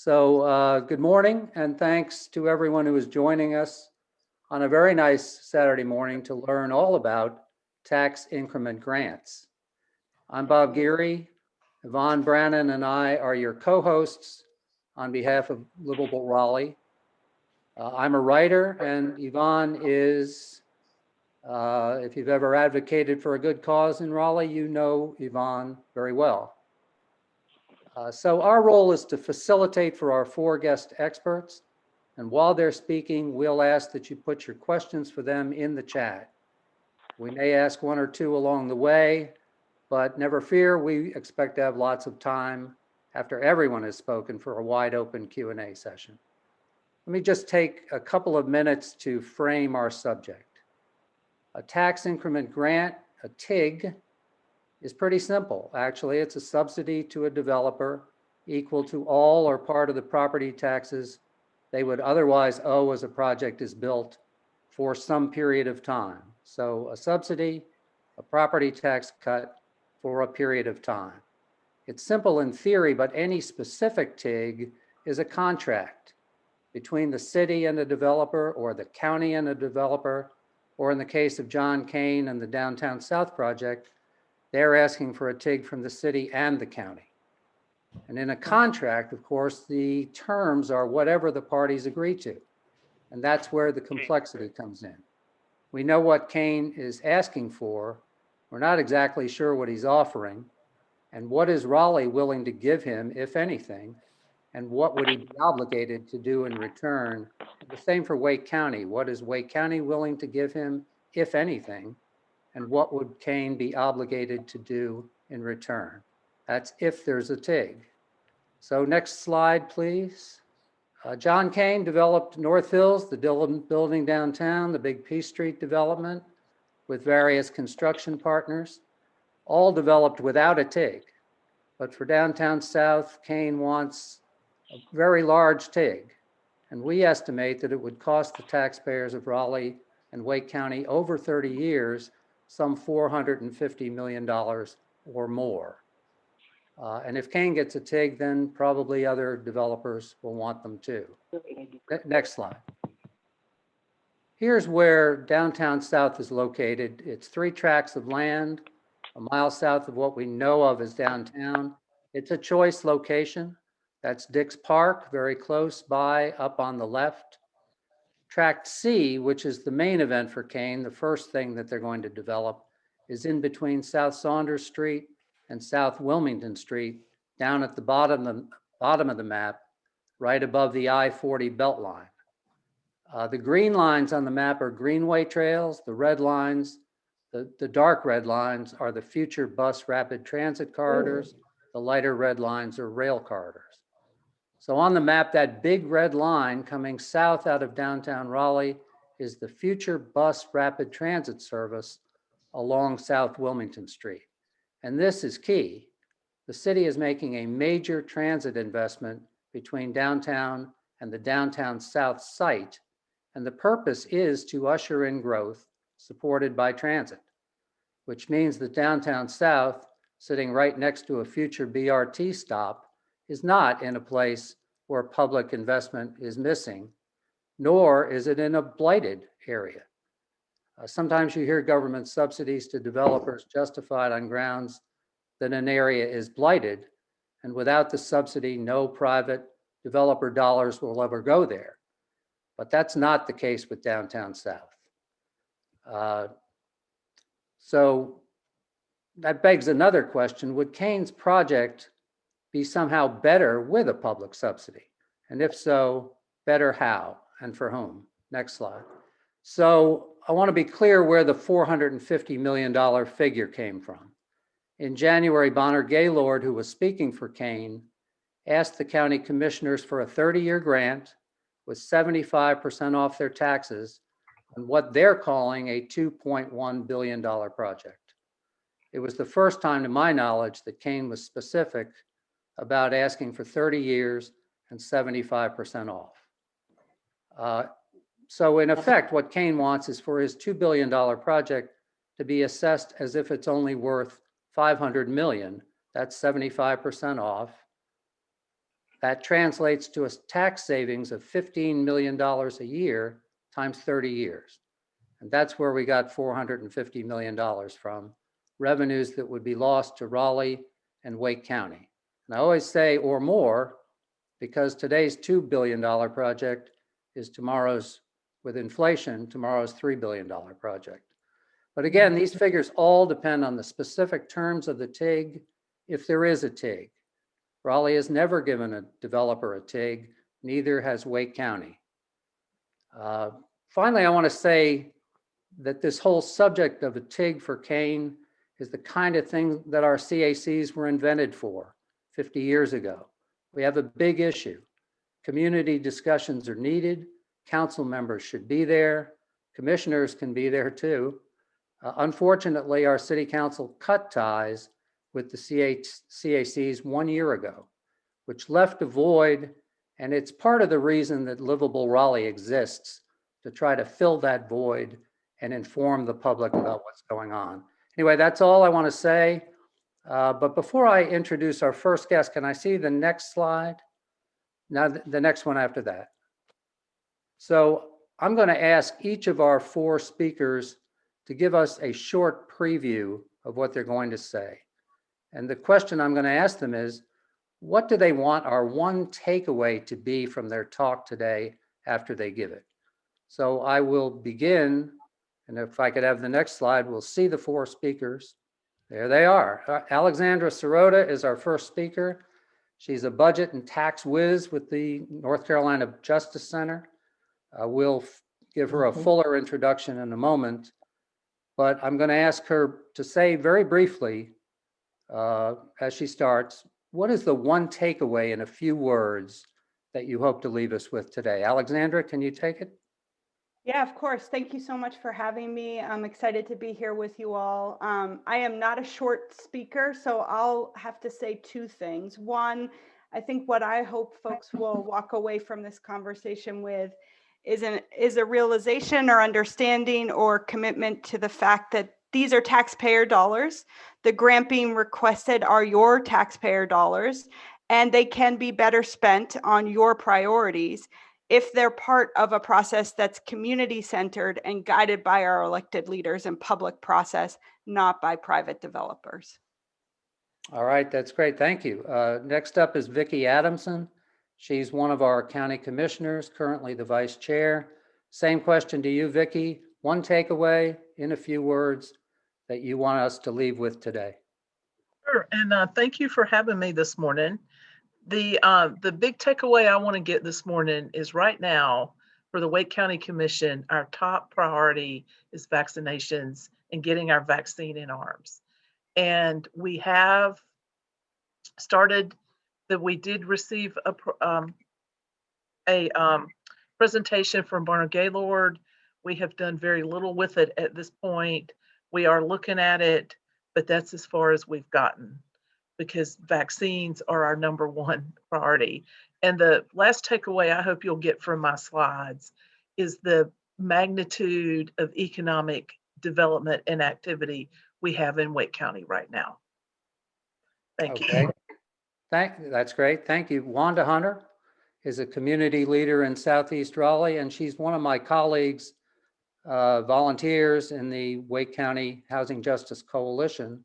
Good morning, and thanks to everyone who is joining us on a very nice Saturday morning to learn all about tax increment grants. I'm Bob Geary. Yvonne Brannon and I are your co-hosts on behalf of Livable Raleigh. I'm a writer, and Yvonne is, if you've ever advocated for a good cause in Raleigh, you know Yvonne very well. So our role is to facilitate for our four guest experts. And while they're speaking, we'll ask that you put your questions for them in the chat. We may ask one or two along the way, but never fear, we expect to have lots of time after everyone has spoken for a wide open Q&A session. Let me just take a couple of minutes to frame our subject. A tax increment grant, a TIG, is pretty simple. Actually, it's a subsidy to a developer equal to all or part of the property taxes they would otherwise owe as a project is built for some period of time. So a subsidy, a property tax cut for a period of time. It's simple in theory, but any specific TIG is a contract between the city and a developer, or the county and a developer, or in the case of John Kane and the Downtown South project, they're asking for a TIG from the city and the county. And in a contract, of course, the terms are whatever the parties agree to. And that's where the complexity comes in. We know what Kane is asking for. We're not exactly sure what he's offering. And what is Raleigh willing to give him, if anything? And what would he be obligated to do in return? The same for Wake County. What is Wake County willing to give him, if anything? And what would Kane be obligated to do in return? That's if there's a TIG. So next slide, please. John Kane developed North Hills, the building downtown, the big Peace Street development with various construction partners, all developed without a TIG. But for Downtown South, Kane wants a very large TIG. And we estimate that it would cost the taxpayers of Raleigh and Wake County over 30 years some $450 million or more. And if Kane gets a TIG, then probably other developers will want them too. Next slide. Here's where Downtown South is located. It's 3 tracts of land, a mile south of what we know of as downtown. It's a choice location. That's Dix Park, very close by, up on the left. Tract C, which is the main event for Kane, the first thing that they're going to develop, is in between South Saunders Street and South Wilmington Street, down at the bottom of the map, right above the I-40 Beltline. The green lines on the map are greenway trails. The red lines, the dark red lines, are the future bus rapid transit corridors. The lighter red lines are rail corridors. So on the map, that big red line coming south out of downtown Raleigh is the future bus rapid transit service along South Wilmington Street. And this is key. The city is making a major transit investment between downtown and the Downtown South site. And the purpose is to usher in growth supported by transit, which means that Downtown South, sitting right next to a future BRT stop, is not in a place where public investment is missing, nor is it in a blighted area. Sometimes you hear government subsidies to developers justified on grounds that an area is blighted, and without the subsidy, no private developer dollars will ever go there. But that's not the case with Downtown South. So that begs another question. Would Kane's project be somehow better with a public subsidy? And if so, better how and for whom? Next slide. So I want to be clear where the $450 million figure came from. In January, Bonner Gaylord, who was speaking for Kane, asked the county commissioners for a 30-year grant with 75% off their taxes on what they're calling a $2.1 billion project. It was the first time, to my knowledge, that Kane was specific about asking for 30 years and 75% off. So in effect, what Kane wants is for his $2 billion project to be assessed as if it's only worth $500 million. That's 75% off. That translates to a tax savings of $15 million a year times 30 years. And that's where we got $450 million from, revenues that would be lost to Raleigh and Wake County. And I always say, or more, because today's $2 billion project is tomorrow's, with inflation, tomorrow's $3 billion project. But again, these figures all depend on the specific terms of the TIG, if there is a TIG. Raleigh has never given a developer a TIG, neither has Wake County. Finally, I want to say that this whole subject of a TIG for Kane is the kind of thing that our CACs were invented for 50 years ago. We have a big issue. Community discussions are needed. Council members should be there. Commissioners can be there too. Unfortunately, our city council cut ties with the CACs 1 year ago, which left a void, and it's part of the reason that Livable Raleigh exists, to try to fill that void and inform the public about what's going on. Anyway, that's all I want to say. But before I introduce our first guest, can I see the next slide? Now, the next one after that. So I'm going to ask each of our 4 speakers to give us a short preview of what they're going to say. And the question I'm going to ask them is, what do they want our one takeaway to be from their talk today after they give it? So I will begin, and if I could have the next slide, we'll see the 4 speakers. There they are. Alexandra Sirota is our first speaker. She's a budget and tax whiz with the North Carolina Justice Center. We'll give her a fuller introduction in a moment, but I'm going to ask her to say very briefly, as she starts, what is the one takeaway in a few words that you hope to leave us with today? Alexandra, can you take it? Yeah, of course. Thank you so much for having me. I'm excited to be here with you all. I am not a short speaker, so I'll have to say 2 things. One, I think what I hope folks will walk away from this conversation with is a realization or understanding or commitment to the fact that these are taxpayer dollars. The grant being requested are your taxpayer dollars, and they can be better spent on your priorities if they're part of a process that's community-centered and guided by our elected leaders and public process, not by private developers. All right, that's great. Thank you. Next up is Vicki Adamson. She's one of our county commissioners, currently the vice chair. Same question to you, Vicki. One takeaway in a few words that you want us to leave with today. Sure, and thank you for having me this morning. The big takeaway I want to get this morning is right now for the Wake County Commission, our top priority is vaccinations and getting our vaccine in arms. And we have started that we did receive a presentation from Barnard Gaylord. We have done very little with it at this point. We are looking at it, but that's as far as we've gotten, because vaccines are our number 1 priority. And the last takeaway I hope you'll get from my slides is the magnitude of economic development and activity we have in Wake County right now. Thank you. That's great. Thank you. Wanda Hunter is a community leader in Southeast Raleigh, and she's one of my colleagues, volunteers in the Wake County Housing Justice Coalition.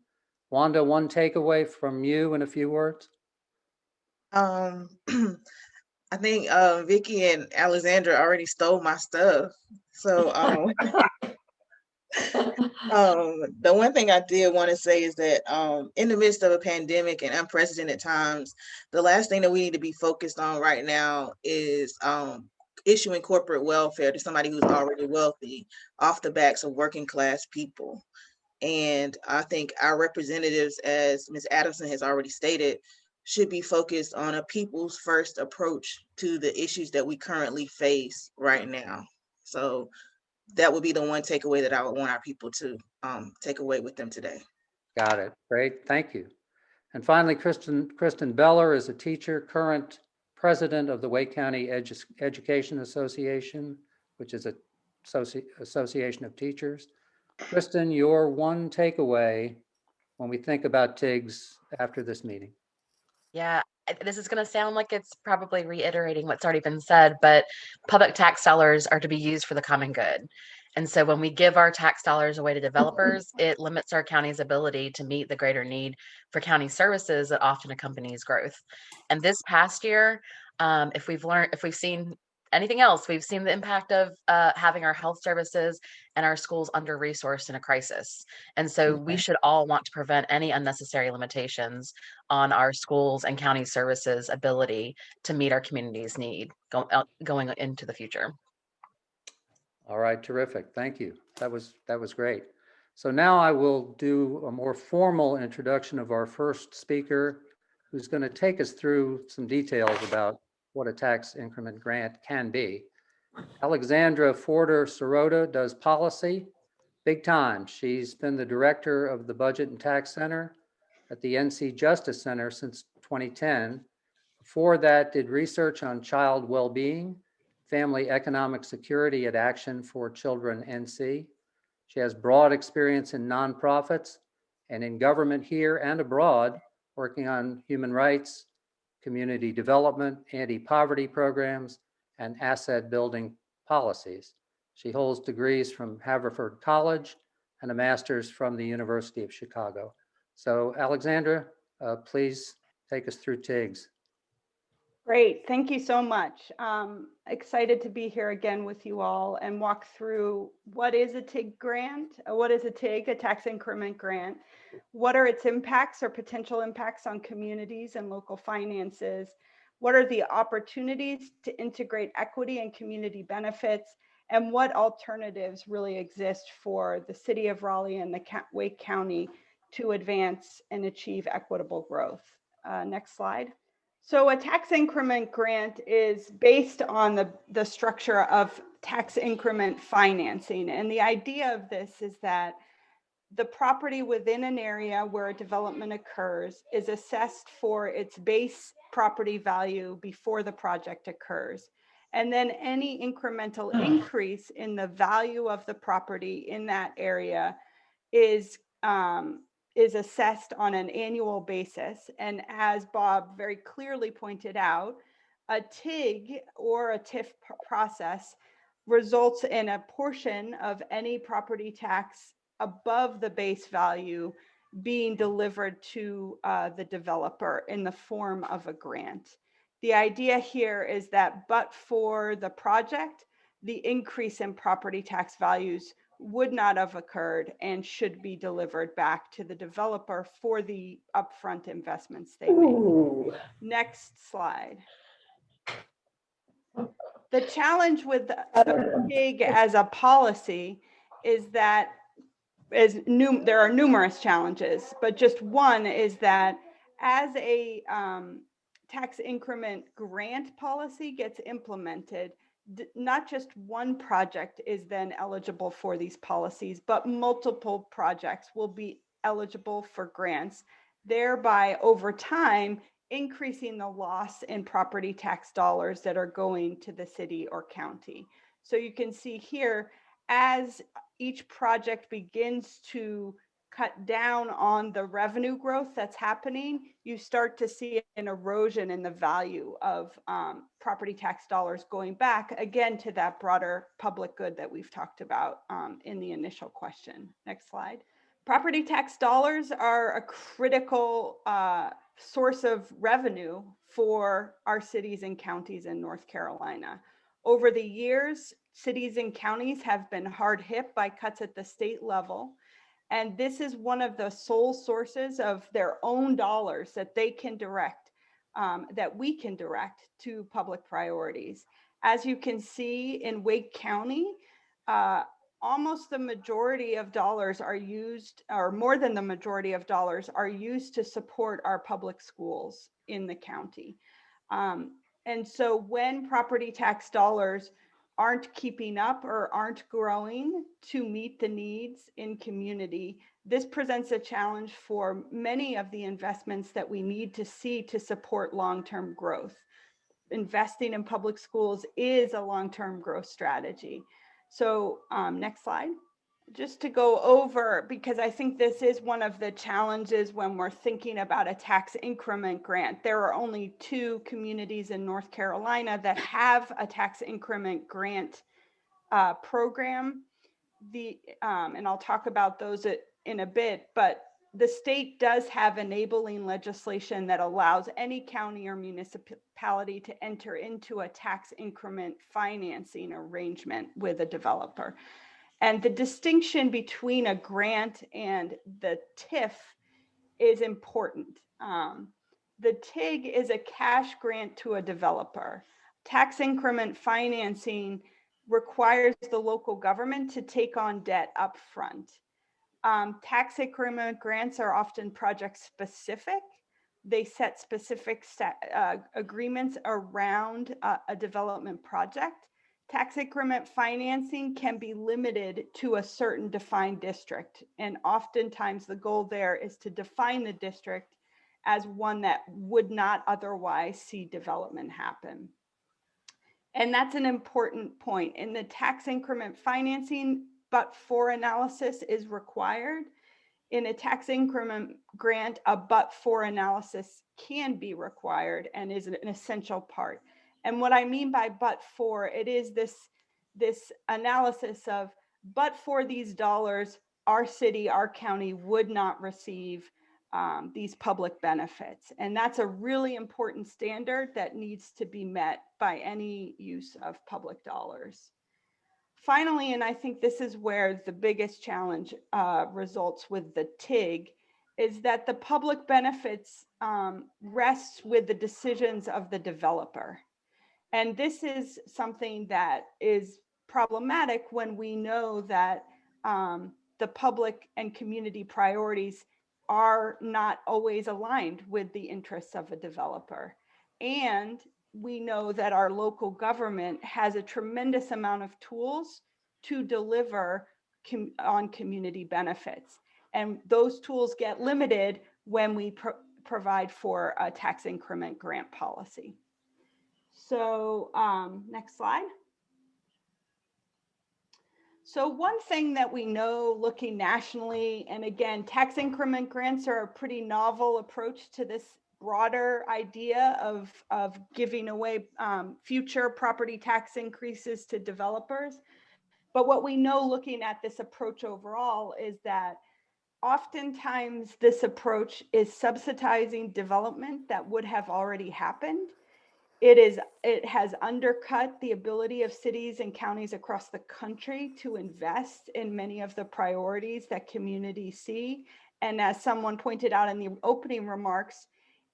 Wanda, one takeaway from you in a few words? I think Vicki and Alexandra already stole my stuff. So the one thing I did want to say is that in the midst of a pandemic and unprecedented times, the last thing that we need to be focused on right now is issuing corporate welfare to somebody who's already wealthy off the backs of working class people. And I think our representatives, as Ms. Adamson has already stated, should be focused on a people's first approach to the issues that we currently face right now. So that would be the one takeaway that I would want our people to take away with them today. Got it. Great. Thank you. And finally, Kristen Beller is a teacher, current president of the Wake County Education Association, which is an association of teachers. Kristen, your one takeaway when we think about TIGs after this meeting. Yeah, this is going to sound like it's probably reiterating what's already been said, but public tax dollars are to be used for the common good. And so when we give our tax dollars away to developers, it limits our county's ability to meet the greater need for county services that often accompanies growth. And this past year, if we've seen anything else, we've seen the impact of having our health services and our schools under resourced in a crisis. And so we should all want to prevent any unnecessary limitations on our schools and county services ability to meet our community's need going into the future. All right, terrific. Thank you. That was great. So now I will do a more formal introduction of our first speaker, who's going to take us through some details about what a tax increment grant can be. Alexandra Forder Sirota does policy, big time. She's been the director of the Budget and Tax Center at the NC Justice Center since 2010. Before that, did research on child well-being, family economic security at Action for Children NC. She has broad experience in nonprofits and in government here and abroad, working on human rights, community development, anti-poverty programs, and asset building policies. She holds degrees from Haverford College and a master's from the University of Chicago. So Alexandra, please take us through TIGs. Great, thank you so much. Excited to be here again with you all and walk through what is a TIG grant, what is a TIG, a tax increment grant, what are its impacts or potential impacts on communities and local finances, what are the opportunities to integrate equity and community benefits, and what alternatives really exist for the city of Raleigh and the Wake County to advance and achieve equitable growth. Next slide. So a tax increment grant is based on the structure of tax increment financing. And the idea of this is that the property within an area where a development occurs is assessed for its base property value before the project occurs. And then any incremental increase in the value of the property in that area is assessed on an annual basis. And as Bob very clearly pointed out, a TIG or a TIF process results in a portion of any property tax above the base value being delivered to the developer in the form of a grant. The idea here is that but for the project, the increase in property tax values would not have occurred and should be delivered back to the developer for the upfront investments they made. Next slide. The challenge with TIG as a policy is that there are numerous challenges, but just one is that as a tax increment grant policy gets implemented, not just one project is then eligible for these policies, but multiple projects will be eligible for grants, thereby over time increasing the loss in property tax dollars that are going to the city or county. So you can see here, as each project begins to cut down on the revenue growth that's happening, you start to see an erosion in the value of property tax dollars going back again to that broader public good that we've talked about in the initial question. Next slide. Property tax dollars are a critical source of revenue for our cities and counties in North Carolina. Over the years, cities and counties have been hard hit by cuts at the state level. And this is one of the sole sources of their own dollars that they can direct, that we can direct to public priorities. As you can see in Wake County, almost the majority of dollars are used, or more than the majority of dollars are used to support our public schools in the county. And so when property tax dollars aren't keeping up or aren't growing to meet the needs in community, this presents a challenge for many of the investments that we need to see to support long-term growth. Investing in public schools is a long-term growth strategy. So next slide. just to go over, because I think this is one of the challenges when we're thinking about a tax increment grant. There are only 2 communities in North Carolina that have a tax increment grant program. And I'll talk about those in a bit, but the state does have enabling legislation that allows any county or municipality to enter into a tax increment financing arrangement with a developer. And the distinction between a grant and the TIF is important. The TIG is a cash grant to a developer. Tax increment financing requires the local government to take on debt up front. Tax increment grants are often project specific. They set specific agreements around a development project. Tax increment financing can be limited to a certain defined district. And oftentimes the goal there is to define the district as one that would not otherwise see development happen. And that's an important point. In the tax increment financing, but-for analysis is required. In a tax increment grant, a but-for analysis can be required and is an essential part. And what I mean by but-for, it is this analysis of, but for these dollars, our city, our county would not receive these public benefits. And that's a really important standard that needs to be met by any use of public dollars. Finally, and I think this is where the biggest challenge results with the TIG, is that the public benefits rests with the decisions of the developer. And this is something that is problematic when we know that the public and community priorities are not always aligned with the interests of a developer. And we know that our local government has a tremendous amount of tools to deliver on community benefits. And those tools get limited when we provide for a tax increment grant policy. So next slide. So one thing that we know looking nationally, and again, tax increment grants are a pretty novel approach to this broader idea of giving away future property tax increases to developers. But what we know looking at this approach overall is that oftentimes this approach is subsidizing development that would have already happened. It has undercut the ability of cities and counties across the country to invest in many of the priorities that communities see. And as someone pointed out in the opening remarks,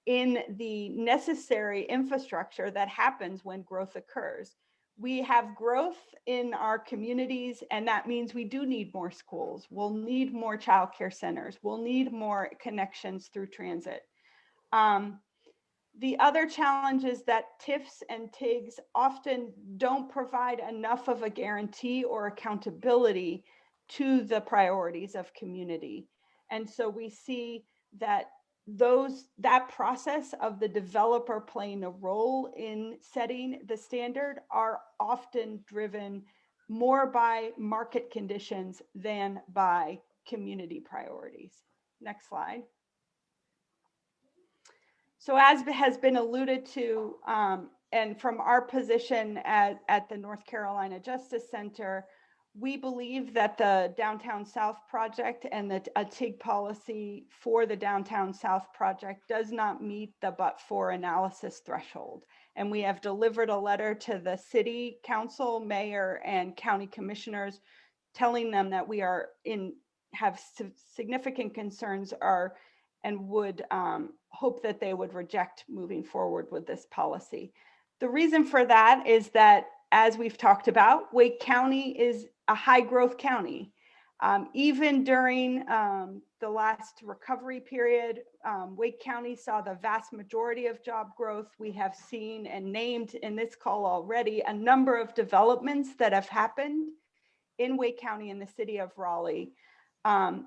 in the necessary infrastructure that happens when growth occurs. We have growth in our communities, and that means we do need more schools. We'll need more childcare centers. We'll need more connections through transit. The other challenge is that TIFs and TIGs often don't provide enough of a guarantee or accountability to the priorities of community. And so we see that that process of the developer playing a role in setting the standard are often driven more by market conditions than by community priorities. Next slide. So as has been alluded to, and from our position at the North Carolina Justice Center, we believe that the Downtown South project and a TIG policy for the Downtown South project does not meet the but-for analysis threshold. And we have delivered a letter to the city council, mayor, and county commissioners telling them that we have significant concerns and would hope that they would reject moving forward with this policy. The reason for that is that, as we've talked about, Wake County is a high growth county. Even during the last recovery period, Wake County saw the vast majority of job growth. We have seen and named in this call already a number of developments that have happened in Wake County and the city of Raleigh.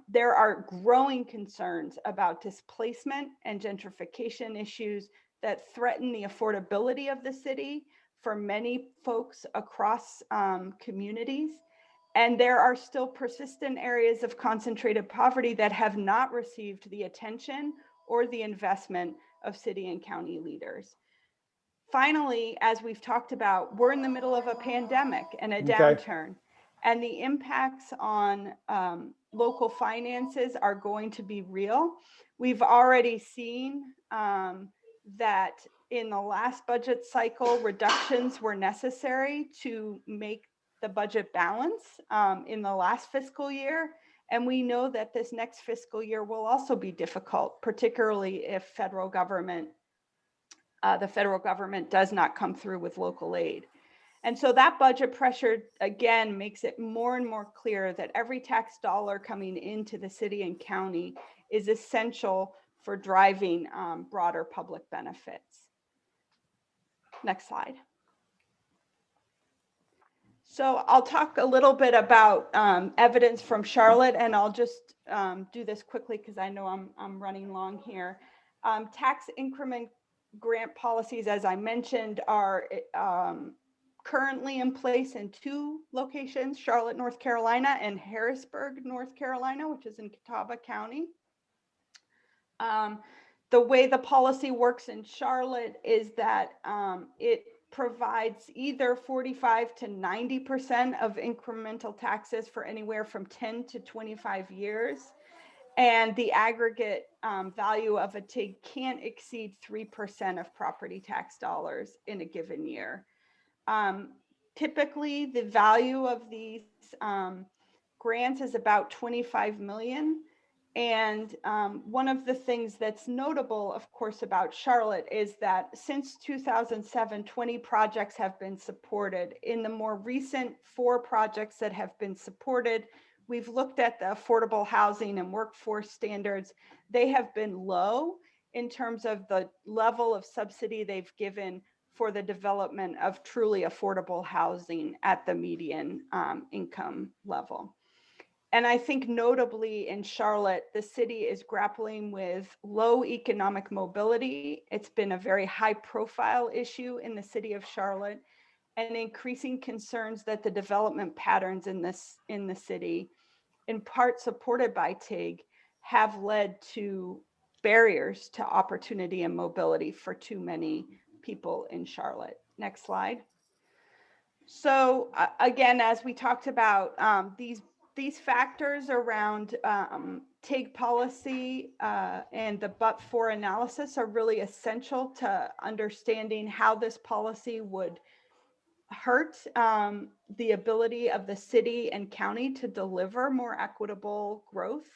There are growing concerns about displacement and gentrification issues that threaten the affordability of the city for many folks across communities. And there are still persistent areas of concentrated poverty that have not received the attention or the investment of city and county leaders. Finally, as we've talked about, we're in the middle of a pandemic and a downturn, and the impacts on local finances are going to be real. We've already seen that in the last budget cycle, reductions were necessary to make the budget balance in the last fiscal year. And we know that this next fiscal year will also be difficult, particularly if the federal government does not come through with local aid. And so that budget pressure, again, makes it more and more clear that every tax dollar coming into the city and county is essential for driving broader public benefits. Next slide. So I'll talk a little bit about evidence from Charlotte, and I'll just do this quickly because I know I'm running long here. Tax increment grant policies, as I mentioned, are currently in place in 2 locations, Charlotte, North Carolina, and Harrisburg, North Carolina, which is in Catawba County. The way the policy works in Charlotte is that it provides either 45 to 90% of incremental taxes for anywhere from 10 to 25 years. And the aggregate value of a TIG can't exceed 3% of property tax dollars in a given year. Typically, the value of these grants is about 25 million. And one of the things that's notable, of course, about Charlotte is that since 2007, 20 projects have been supported. In the more recent 4 projects that have been supported, we've looked at the affordable housing and workforce standards. They have been low in terms of the level of subsidy they've given for the development of truly affordable housing at the median income level. And I think notably in Charlotte, the city is grappling with low economic mobility. It's been a very high profile issue in the city of Charlotte, and increasing concerns that the development patterns in the city, in part supported by TIG, have led to barriers to opportunity and mobility for too many people in Charlotte. Next slide. So again, as we talked about, these factors around TIG policy and the but-for analysis are really essential to understanding how this policy would hurt the ability of the city and county to deliver more equitable growth.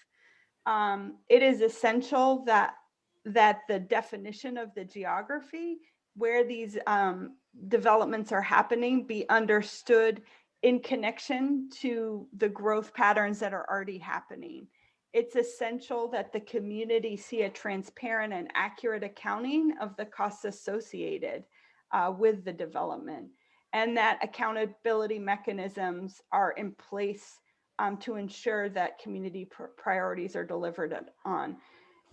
It is essential that the definition of the geography where these developments are happening be understood in connection to the growth patterns that are already happening. It's essential that the community see a transparent and accurate accounting of the costs associated with the development, and that accountability mechanisms are in place to ensure that community priorities are delivered on.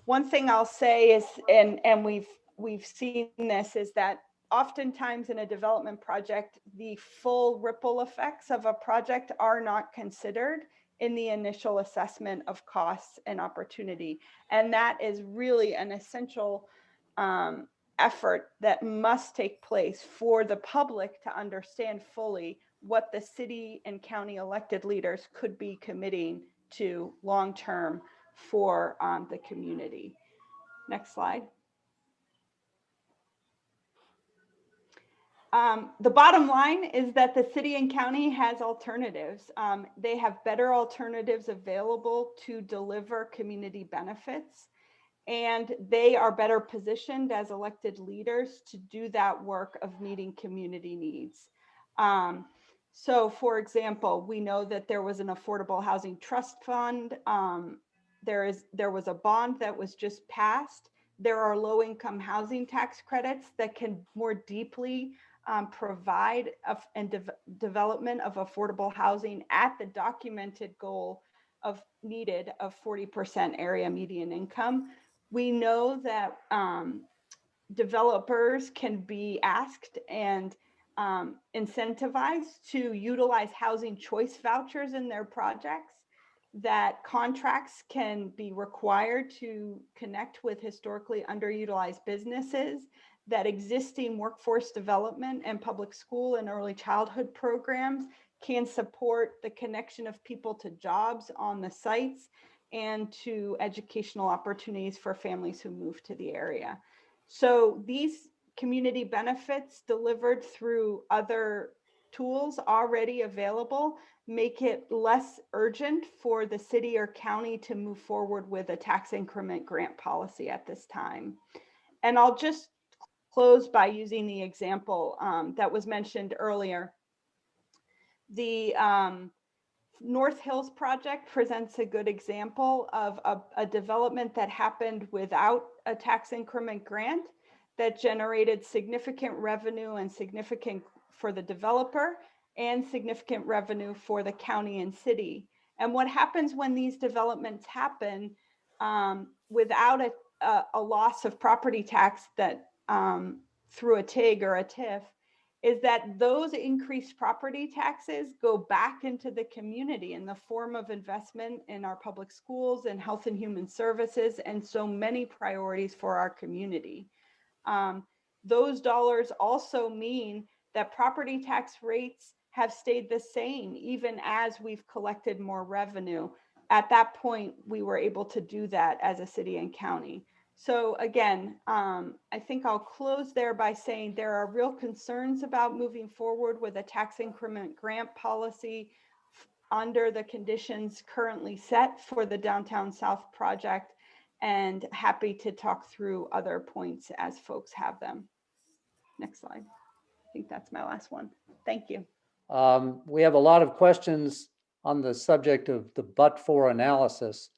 One thing I'll say is, and we've seen this, is that oftentimes in a development project, the full ripple effects of a project are not considered in the initial assessment of costs and opportunity. And that is really an essential effort that must take place for the public to understand fully what the city and county elected leaders could be committing to long-term for the community. Next slide. The bottom line is that the city and county has alternatives. They have better alternatives available to deliver community benefits, and they are better positioned as elected leaders to do that work of meeting community needs. So for example, we know that there was an affordable housing trust fund. There was a bond that was just passed. There are low-income housing tax credits that can more deeply provide development of affordable housing at the documented goal of needed of 40% area median income. We know that developers can be asked and incentivized to utilize housing choice vouchers in their projects, that contracts can be required to connect with historically underutilized businesses, that existing workforce development and public school and early childhood programs can support the connection of people to jobs on the sites and to educational opportunities for families who move to the area. So these community benefits delivered through other tools already available make it less urgent for the city or county to move forward with a tax increment grant policy at this time. And I'll just close by using the example that was mentioned earlier. The North Hills project presents a good example of a development that happened without a tax increment grant that generated significant revenue and significant for the developer and significant revenue for the county and city. And what happens when these developments happen without a loss of property tax that through a TIG or a TIF is that those increased property taxes go back into the community in the form of investment in our public schools and health and human services and so many priorities for our community. Those dollars also mean that property tax rates have stayed the same even as we've collected more revenue. At that point, we were able to do that as a city and county. So again, I think I'll close there by saying there are real concerns about moving forward with a tax increment grant policy under the conditions currently set for the Downtown South project, and happy to talk through other points as folks have them. Next slide. I think that's my last one. Thank you. We have a lot of questions on the subject of the but-for analysis,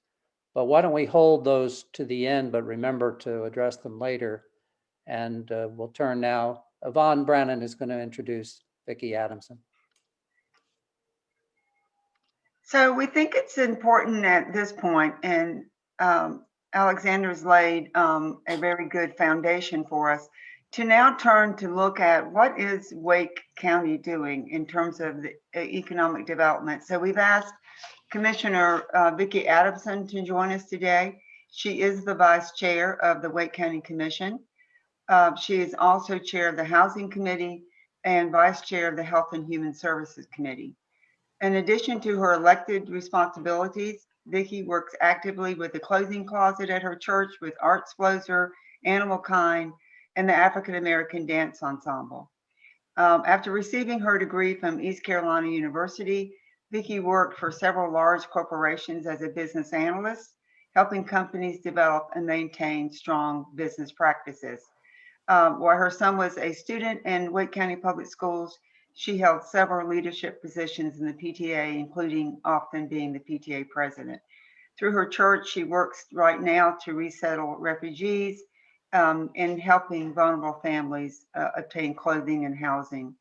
but why don't we hold those to the end, but remember to address them later. And we'll turn now. Yvonne Brennan is going to introduce Vicki Adamson. So we think it's important at this point, and Alexander's laid a very good foundation for us to now turn to look at what is Wake County doing in terms of the economic development. So we've asked Commissioner Vicki Adamson to join us today. She is the Vice Chair of the Wake County Commission. She is also Chair of the Housing Committee and Vice Chair of the Health and Human Services Committee. In addition to her elected responsibilities, Vicki works actively with the Clothing Closet at her church, with Artsploser, Animal Kind, and the African American Dance Ensemble. After receiving her degree from East Carolina University, Vicki worked for several large corporations as a business analyst, helping companies develop and maintain strong business practices. While her son was a student in Wake County Public Schools, she held several leadership positions in the PTA, including often being the PTA president. Through her church, she works right now to resettle refugees and helping vulnerable families obtain clothing and housing.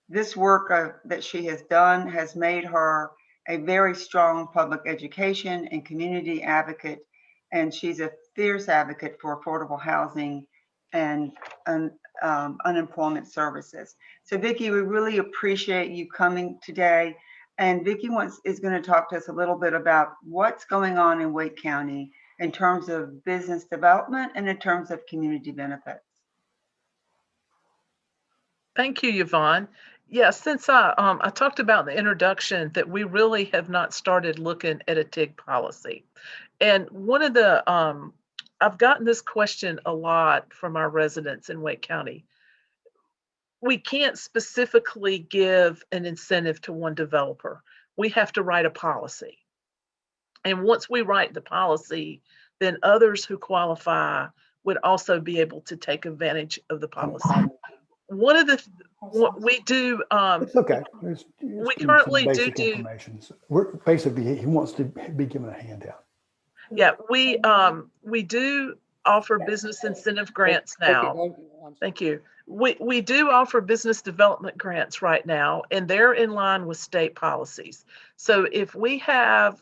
This work that she has done has made her a very strong public education and community advocate, and she's a fierce advocate for affordable housing and unemployment services. So Vicki, we really appreciate you coming today. And Vicki is going to talk to us a little bit about what's going on in Wake County in terms of business development and in terms of community benefits. Thank you, Yvonne. Yeah, since I talked about in the introduction that we really have not started looking at a TIG policy. And one of the, I've gotten this question a lot from our residents in Wake County. We can't specifically give an incentive to one developer. We have to write a policy. And once we write the policy, then others who qualify would also be able to take advantage of the policy. One of the, what we do, it's okay. we currently do information. So we're basically, he wants to be given a handout. Yeah, we do offer business incentive grants now. Thank you. We do offer business development grants right now, and they're in line with state policies. So if we have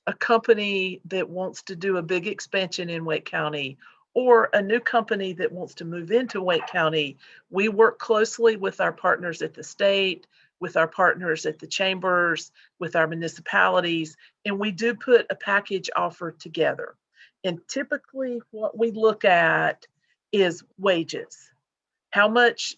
a company that wants to do a big expansion in Wake County, or a new company that wants to move into Wake County, we work closely with our partners at the state, with our partners at the chambers, with our municipalities, and we do put a package offer together. And typically what we look at is wages. How much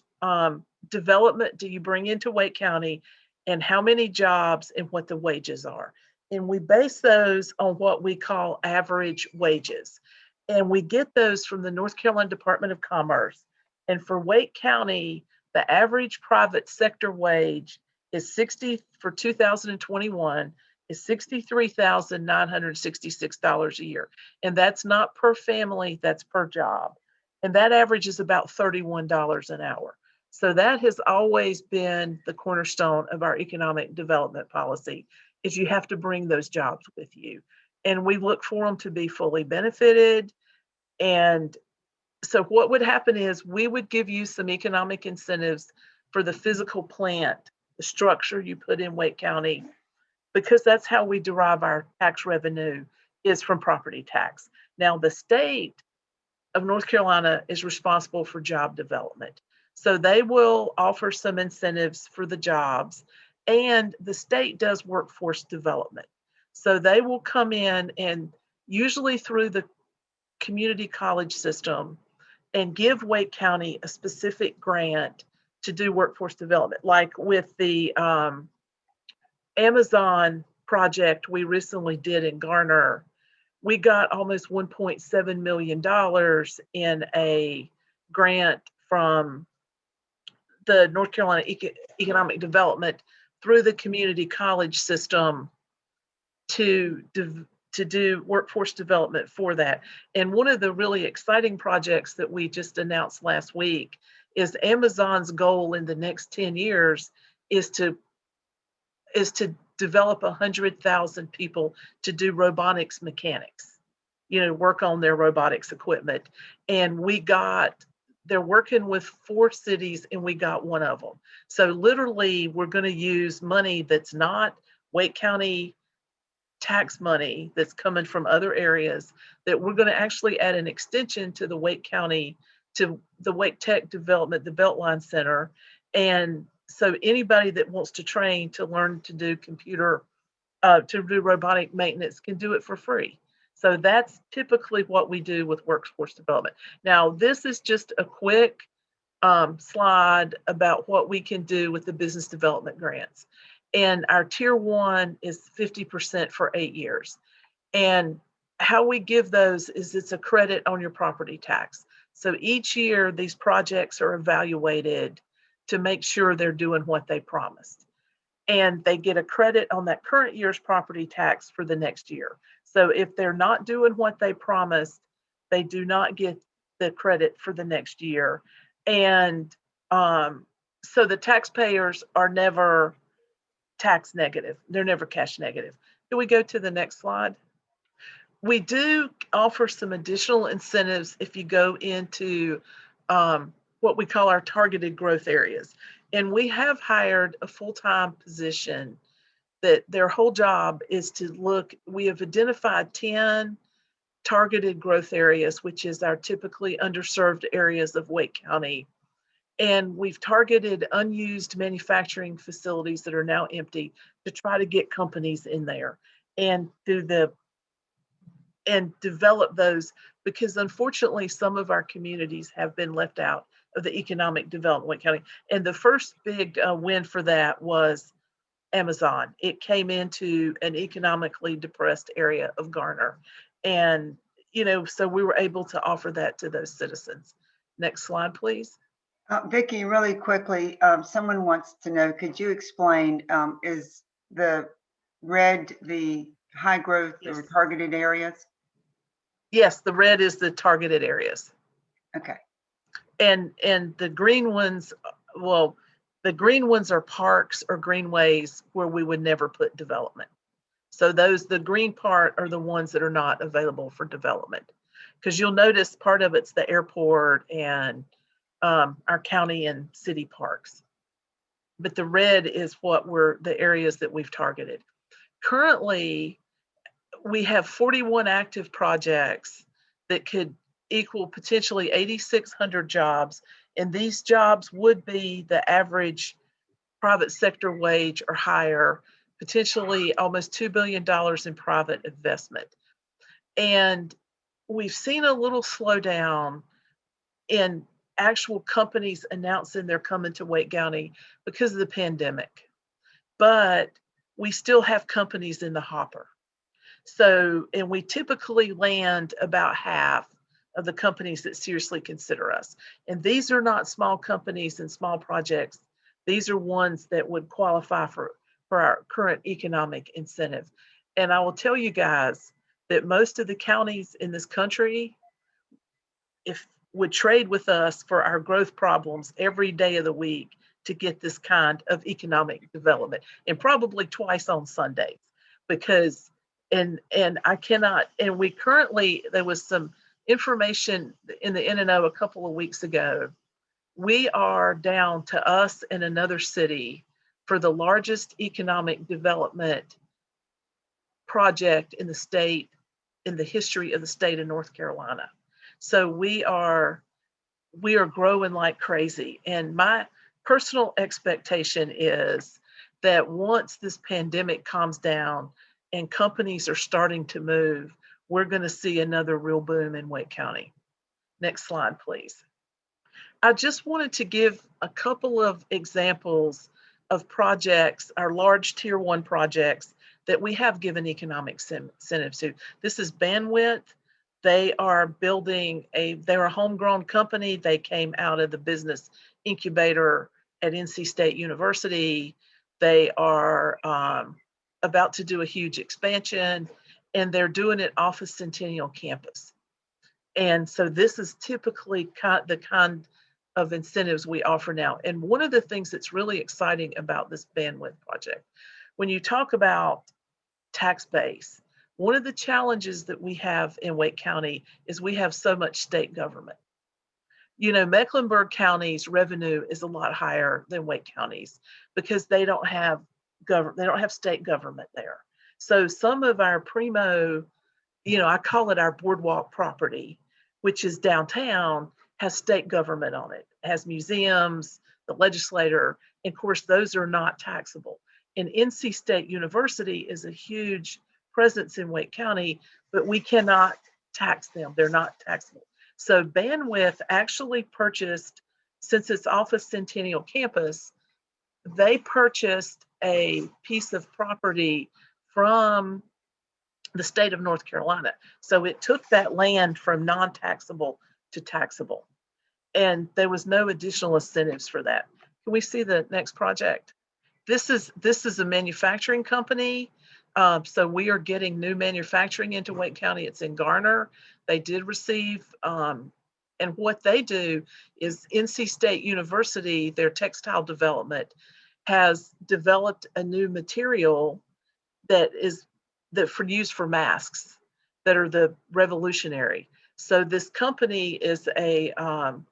development do you bring into Wake County, and how many jobs, and what the wages are? And we base those on what we call average wages. And we get those from the North Carolina Department of Commerce. And for Wake County, the average private sector wage is 60 for 2021 is $63,966 a year. And that's not per family, that's per job. And that average is about $31 an hour. So that has always been the cornerstone of our economic development policy, is you have to bring those jobs with you. And we look for them to be fully benefited. And so what would happen is we would give you some economic incentives for the physical plant, the structure you put in Wake County, because that's how we derive our tax revenue, is from property tax. Now, the state of North Carolina is responsible for job development. So they will offer some incentives for the jobs, and the state does workforce development. So they will come in and usually through the community college system and give Wake County a specific grant to do workforce development. Like with the Amazon project we recently did in Garner, we got almost $1.7 million in a grant from the North Carolina Economic Development through the community college system to do workforce development for that. And one of the really exciting projects that we just announced last week is Amazon's goal in the next 10 years is to develop 100,000 people to do robotics mechanics, work on their robotics equipment. And they're working with 4 cities and we got one of them. So literally we're going to use money that's not Wake County tax money that's coming from other areas, that we're going to actually add an extension to the Wake County, to the Wake Tech Development, the Beltline Center. And so anybody that wants to train to learn to do to do robotic maintenance can do it for free. So that's typically what we do with workforce development. Now, this is just a quick slide about what we can do with the business development grants. And our tier 1 is 50% for 8 years. And how we give those is it's a credit on your property tax. So each year these projects are evaluated to make sure they're doing what they promised. And they get a credit on that current year's property tax for the next year. So if they're not doing what they promised, they do not get the credit for the next year. And so the taxpayers are never tax negative. They're never cash negative. Can we go to the next slide? We do offer some additional incentives if you go into what we call our targeted growth areas. And we have hired a full-time position that their whole job is to look. We have identified 10 targeted growth areas, which is our typically underserved areas of Wake County. And we've targeted unused manufacturing facilities that are now empty to try to get companies in there and develop those, because unfortunately some of our communities have been left out of the economic development Wake County. And the first big win for that was Amazon. It came into an economically depressed area of Garner. And, so we were able to offer that to those citizens. Next slide, please. Vicki, really quickly, someone wants to know, could you explain, is the red the high growth or targeted areas? Yes, the red is the targeted areas. Okay. And the green ones, the green ones are parks or greenways where we would never put development. So the green part are the ones that are not available for development. Because you'll notice part of it's the airport and our county and city parks. But the red is the areas that we've targeted. Currently, we have 41 active projects that could equal potentially 8,600 jobs. And these jobs would be the average private sector wage or higher, potentially almost $2 billion in private investment. And we've seen a little slowdown in actual companies announcing they're coming to Wake County because of the pandemic. But we still have companies in the hopper. So, and we typically land about half of the companies that seriously consider us. And these are not small companies and small projects. These are ones that would qualify for our current economic incentive. And I will tell you guys that most of the counties in this country, if would trade with us for our growth problems every day of the week to get this kind of economic development, and probably twice on Sundays, because and I cannot, and we currently, there was some information in the NNO a couple of weeks ago. We are down to us and another city for the largest economic development project in the state, in the history of the state of North Carolina. So we are growing like crazy. And my personal expectation is that once this pandemic calms down and companies are starting to move, we're going to see another real boom in Wake County. Next slide, please. I just wanted to give a couple of examples of projects, our large tier 1 projects that we have given economic incentives to. This is Bandwidth. They are building they're a homegrown company. They came out of the business incubator at NC State University. They are about to do a huge expansion, and they're doing it off of Centennial campus. And so this is typically the kind of incentives we offer now. And one of the things that's really exciting about this Bandwidth project, when you talk about tax base, one of the challenges that we have in Wake County is we have so much state government. You know, Mecklenburg County's revenue is a lot higher than Wake County's because they don't have state government there. So some of our primo, you know, I call it our boardwalk property, which is downtown, has state government on it, has museums, the legislature, and of course, those are not taxable. And NC State University is a huge presence in Wake County, but we cannot tax them. They're not taxable. So Bandwidth actually purchased, since it's off of Centennial campus, they purchased a piece of property from the state of North Carolina. So it took that land from non-taxable to taxable. And there was no additional incentives for that. Can we see the next project? This is a manufacturing company. So we are getting new manufacturing into Wake County. It's in Garner. They did receive, and what they do is NC State University, their textile development, has developed a new material that is used for masks that are the revolutionary. So this company is an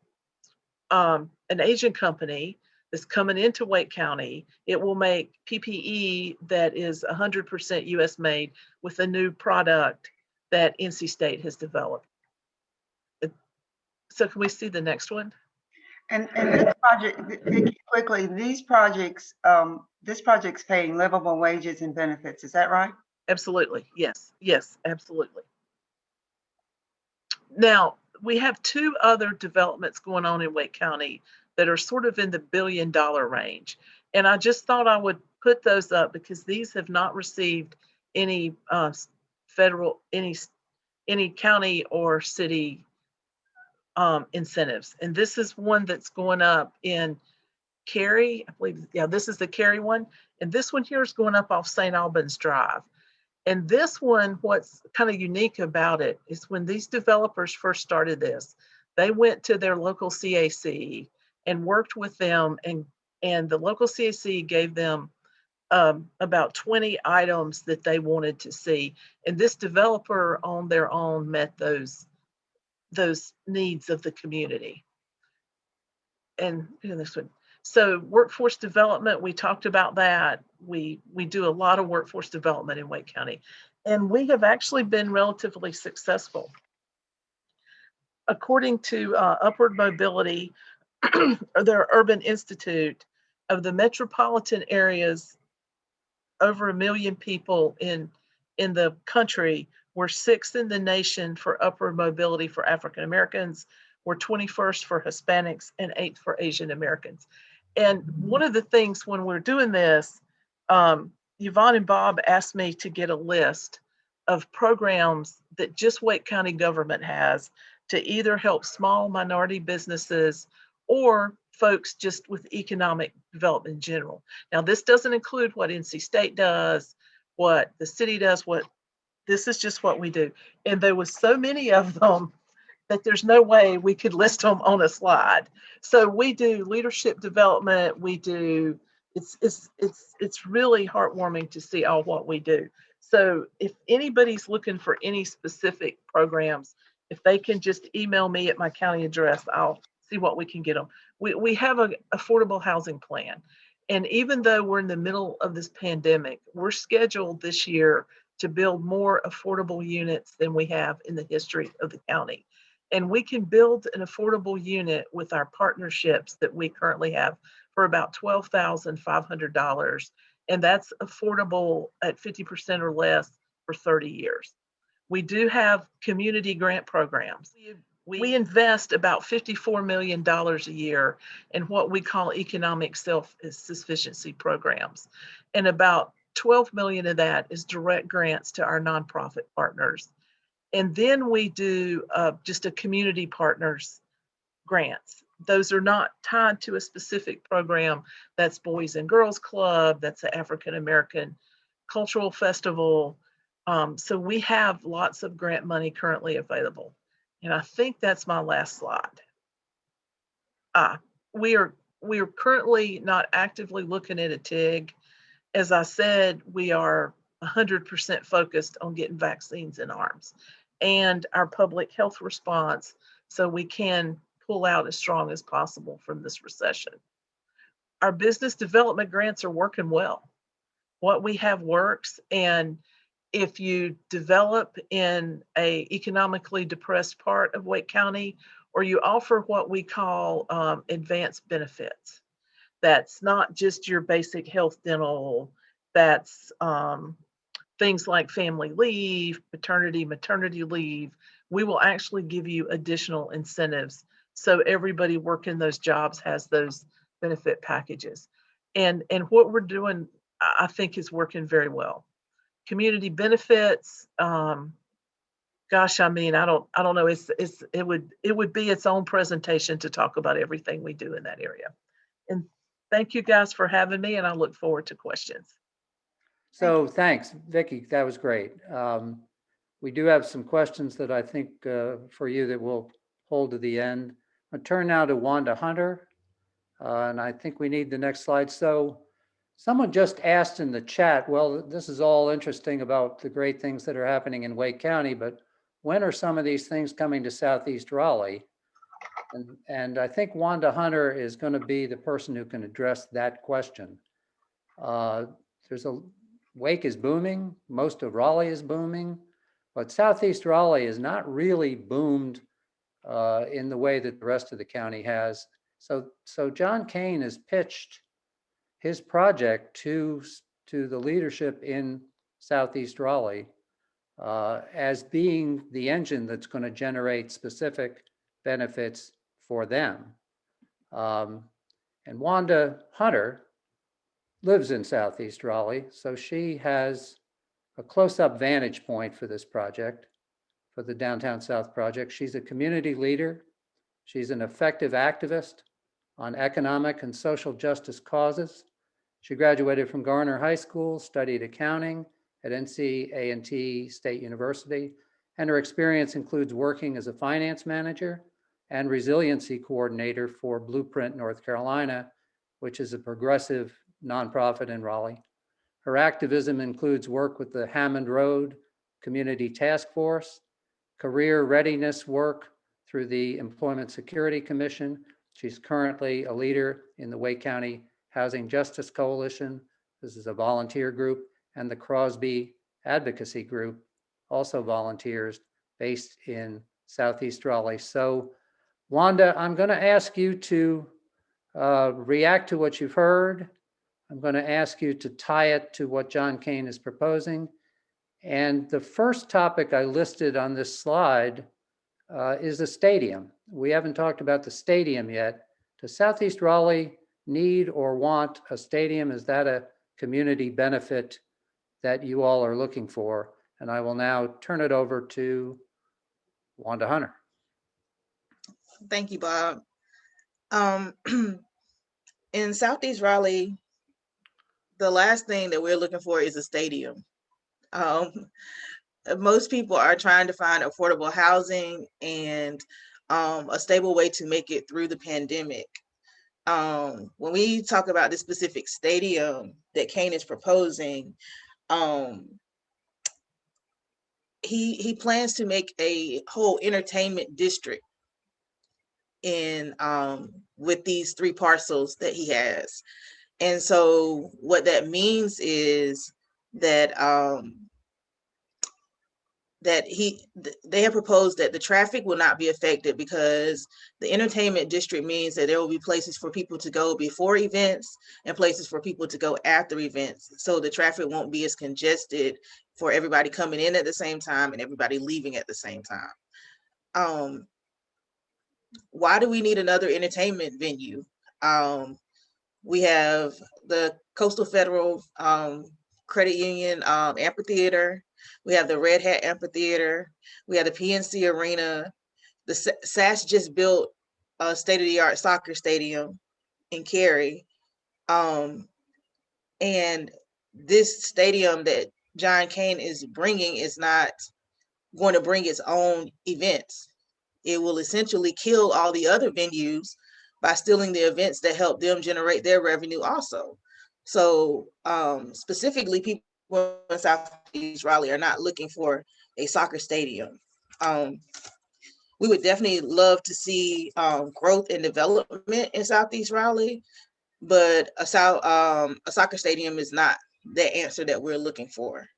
Asian company that's coming into Wake County. It will make PPE that is 100% US made with a new product that NC State has developed. So can we see the next one? And this project, Vicki, quickly, this project's paying livable wages and benefits. Is that right? Absolutely. Yes. Yes, absolutely. Now, we have two other developments going on in Wake County that are sort of in the $1 billion range. And I just thought I would put those up because these have not received any federal, any county or city incentives. And this is one that's going up in Cary, I believe, yeah, this is the Cary one. And this one here is going up off St. Albans Drive. And this one, what's kind of unique about it is when these developers first started this, they went to their local CAC and worked with them, and the local CAC gave them about 20 items that they wanted to see. And this developer on their own met those needs of the community. And this one. So workforce development, we talked about that. We do a lot of workforce development in Wake County, and we have actually been relatively successful. according to Upward Mobility, or their Urban Institute, of the metropolitan areas, over 1 million people in the country, we're 6th in the nation for upward mobility for African Americans. We're 21st for Hispanics and 8th for Asian Americans. And one of the things when we're doing this, Yvonne and Bob asked me to get a list of programs that just Wake County government has to either help small minority businesses or folks just with economic development in general. Now, this doesn't include what NC State does, what the city does, this is just what we do. And there was so many of them that there's no way we could list them on a slide. So we do leadership development. We do, it's really heartwarming to see all what we do. So if anybody's looking for any specific programs, if they can just email me at my county address, I'll see what we can get them. We have an affordable housing plan. And even though we're in the middle of this pandemic, we're scheduled this year to build more affordable units than we have in the history of the county. And we can build an affordable unit with our partnerships that we currently have for about $12,500. And that's affordable at 50% or less for 30 years. We do have community grant programs. We invest about $54 million a year in what we call economic self-sufficiency programs. And about 12 million of that is direct grants to our nonprofit partners. And then we do just a community partners grants. Those are not tied to a specific program. That's Boys and Girls Club, that's the African American Cultural Festival. So we have lots of grant money currently available. And I think that's my last slide. We are currently not actively looking at a TIG. As I said, we are 100% focused on getting vaccines in arms and our public health response so we can pull out as strong as possible from this recession. Our business development grants are working well. What we have works, and if you develop in a economically depressed part of Wake County, or you offer what we call advanced benefits, that's not just your basic health dental, that's things like family leave, paternity, maternity leave. We will actually give you additional incentives so everybody working those jobs has those benefit packages. And what we're doing, I think, is working very well. Community benefits, gosh, I mean, I don't know. It would be its own presentation to talk about everything we do in that area. And thank you guys for having me, and I look forward to questions. So thanks, Vicki. That was great. We do have some questions that I think for you that we'll hold to the end. I'll turn now to Wanda Hunter, and I think we need the next slide. So someone just asked in the chat, well, this is all interesting about the great things that are happening in Wake County, but when are some of these things coming to Southeast Raleigh? And I think Wanda Hunter is going to be the person who can address that question. Wake is booming, most of Raleigh is booming, but Southeast Raleigh is not really boomed in the way that the rest of the county has. So John Kane has pitched his project to the leadership in Southeast Raleigh as being the engine that's going to generate specific benefits for them. And Wanda Hunter lives in Southeast Raleigh, so she has a close-up vantage point for this project, for the Downtown South project. She's a community leader. She's an effective activist on economic and social justice causes. She graduated from Garner High School, studied accounting at NC-A&T State University, and her experience includes working as a finance manager and resiliency coordinator for Blueprint North Carolina, which is a progressive nonprofit in Raleigh. Her activism includes work with the Hammond Road Community Task Force, career readiness work through the Employment Security Commission. She's currently a leader in the Wake County Housing Justice Coalition. This is a volunteer group, and the Crosby Advocacy Group, also volunteers based in Southeast Raleigh. So Wanda, I'm going to ask you to react to what you've heard. I'm going to ask you to tie it to what John Kane is proposing. And the first topic I listed on this slide is the stadium. We haven't talked about the stadium yet. Does Southeast Raleigh need or want a stadium? Is that a community benefit that you all are looking for? And I will now turn it over to Wanda Hunter. Thank you, Bob. In Southeast Raleigh, the last thing that we're looking for is a stadium. Most people are trying to find affordable housing and a stable way to make it through the pandemic. When we talk about this specific stadium that Kane is proposing, he plans to make a whole entertainment district in with these 3 parcels that he has. And so what that means is that they have proposed that the traffic will not be affected because the entertainment district means that there will be places for people to go before events and places for people to go after events. So the traffic won't be as congested for everybody coming in at the same time and everybody leaving at the same time. Why do we need another entertainment venue? We have the Coastal Federal Credit Union Amphitheater. We have the Red Hat Amphitheater. We have the PNC Arena. The SAS just built a state-of-the-art soccer stadium in Cary. And this stadium that John Kane is bringing is not going to bring its own events. It will essentially kill all the other venues by stealing the events that help them generate their revenue also. So specifically, people in Southeast Raleigh are not looking for a soccer stadium. We would definitely love to see growth and development in Southeast Raleigh, but a soccer stadium is not the answer that we're looking for.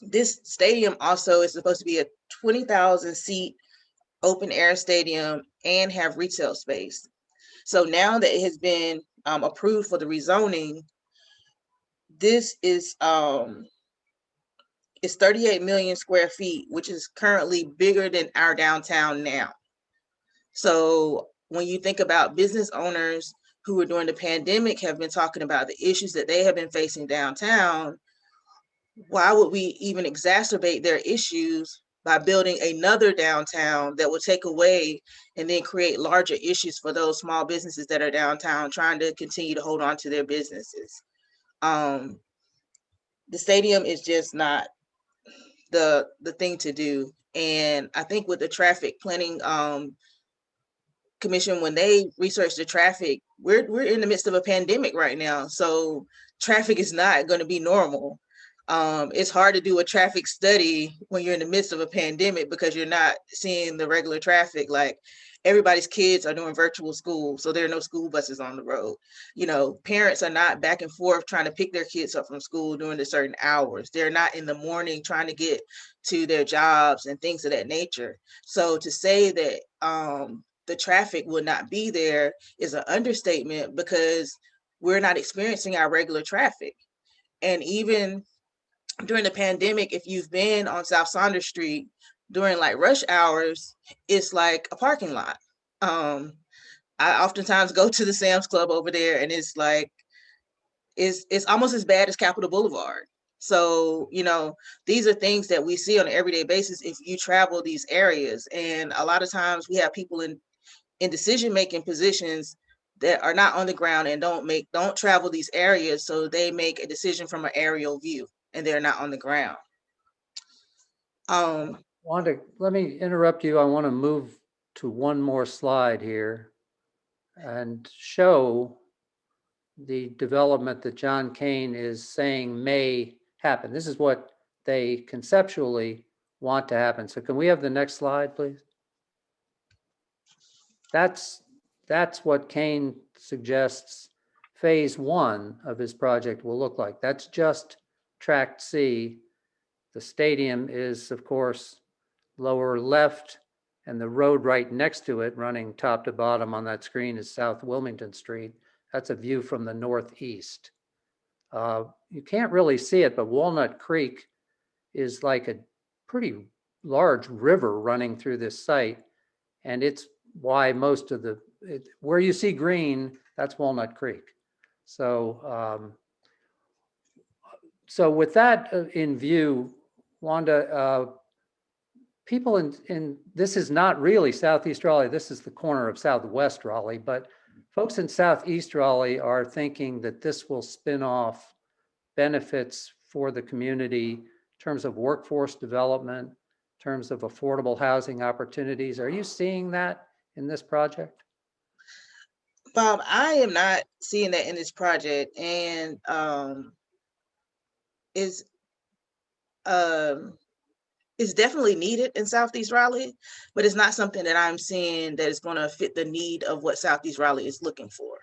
This stadium also is supposed to be a 20,000 seat open air stadium and have retail space. So now that it has been approved for the rezoning, this is 38 million square feet, which is currently bigger than our downtown now. So when you think about business owners who are during the pandemic have been talking about the issues that they have been facing downtown, why would we even exacerbate their issues by building another downtown that will take away and then create larger issues for those small businesses that are downtown trying to continue to hold on to their businesses? The stadium is just not the thing to do. And I think with the traffic planning commission, when they research the traffic, we're in the midst of a pandemic right now. So traffic is not going to be normal. It's hard to do a traffic study when you're in the midst of a pandemic because you're not seeing the regular traffic. Like everybody's kids are doing virtual school, so there are no school buses on the road. You know, parents are not back and forth trying to pick their kids up from school during the certain hours. They're not in the morning trying to get to their jobs and things of that nature. So to say that the traffic will not be there is an understatement because we're not experiencing our regular traffic. And even during the pandemic, if you've been on South Saunders Street during like rush hours, it's like a parking lot. I oftentimes go to the Sam's Club over there and it's like, it's almost as bad as Capitol Boulevard. So, you know, these are things that we see on an everyday basis if you travel these areas. And a lot of times we have people in decision-making positions that are not on the ground and don't travel these areas. So they make a decision from an aerial view and they're not on the ground. Wanda, let me interrupt you. I want to move to one more slide here and show the development that John Kane is saying may happen. This is what they conceptually want to happen. So can we have the next slide, please? That's what Kane suggests phase 1 of his project will look like. That's just Tract C. The stadium is, of course, lower left, and the road right next to it, running top to bottom on that screen, is South Wilmington Street. That's a view from the northeast. You can't really see it, but Walnut Creek is like a pretty large river running through this site. And it's why most of where you see green, that's Walnut Creek. So, so with that in view, Wanda, people this is not really Southeast Raleigh, this is the corner of Southwest Raleigh, but folks in Southeast Raleigh are thinking that this will spin off benefits for the community in terms of workforce development, in terms of affordable housing opportunities. Are you seeing that in this project? Bob, I am not seeing that in this project, and is definitely needed in Southeast Raleigh, but it's not something that I'm seeing that is going to fit the need of what Southeast Raleigh is looking for.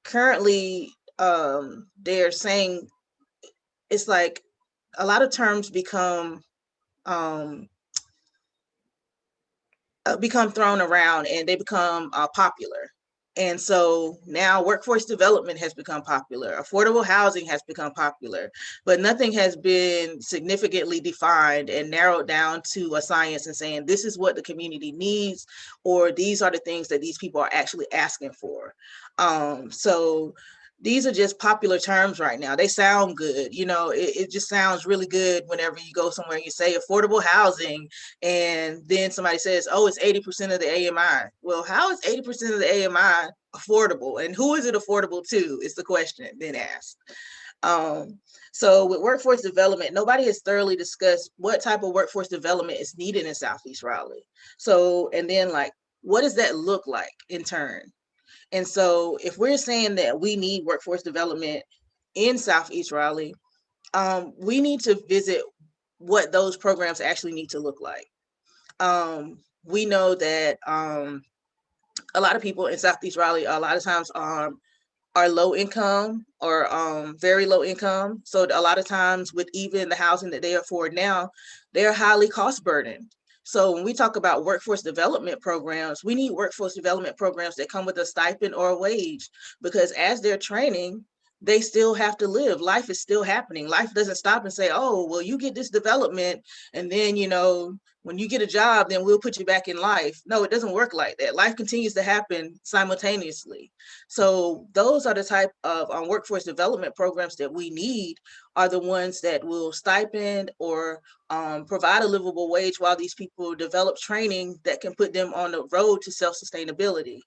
Currently, they're saying it's like a lot of terms become thrown around, and they become popular. And so now workforce development has become popular. Affordable housing has become popular, but nothing has been significantly defined and narrowed down to a science and saying this is what the community needs, or these are the things that these people are actually asking for. So these are just popular terms right now. They sound good. You know, it just sounds really good whenever you go somewhere and you say affordable housing, and then somebody says, oh, it's 80% of the AMI. Well, how is 80% of the AMI affordable? And who is it affordable to is the question then asked. So with workforce development, nobody has thoroughly discussed what type of workforce development is needed in Southeast Raleigh. So, and then like, what does that look like in turn? And so if we're saying that we need workforce development in Southeast Raleigh, we need to visit what those programs actually need to look like. We know that a lot of people in Southeast Raleigh, a lot of times are low income or very low income. So a lot of times with even the housing that they afford now, they're highly cost burdened. So when we talk about workforce development programs, we need workforce development programs that come with a stipend or a wage, because as they're training, they still have to live. Life is still happening. Life doesn't stop and say, oh, well, you get this development, and then, you know, when you get a job, then we'll put you back in life. No, it doesn't work like that. Life continues to happen simultaneously. So those are the type of workforce development programs that we need, are the ones that will stipend or provide a livable wage while these people develop training that can put them on the road to self-sustainability.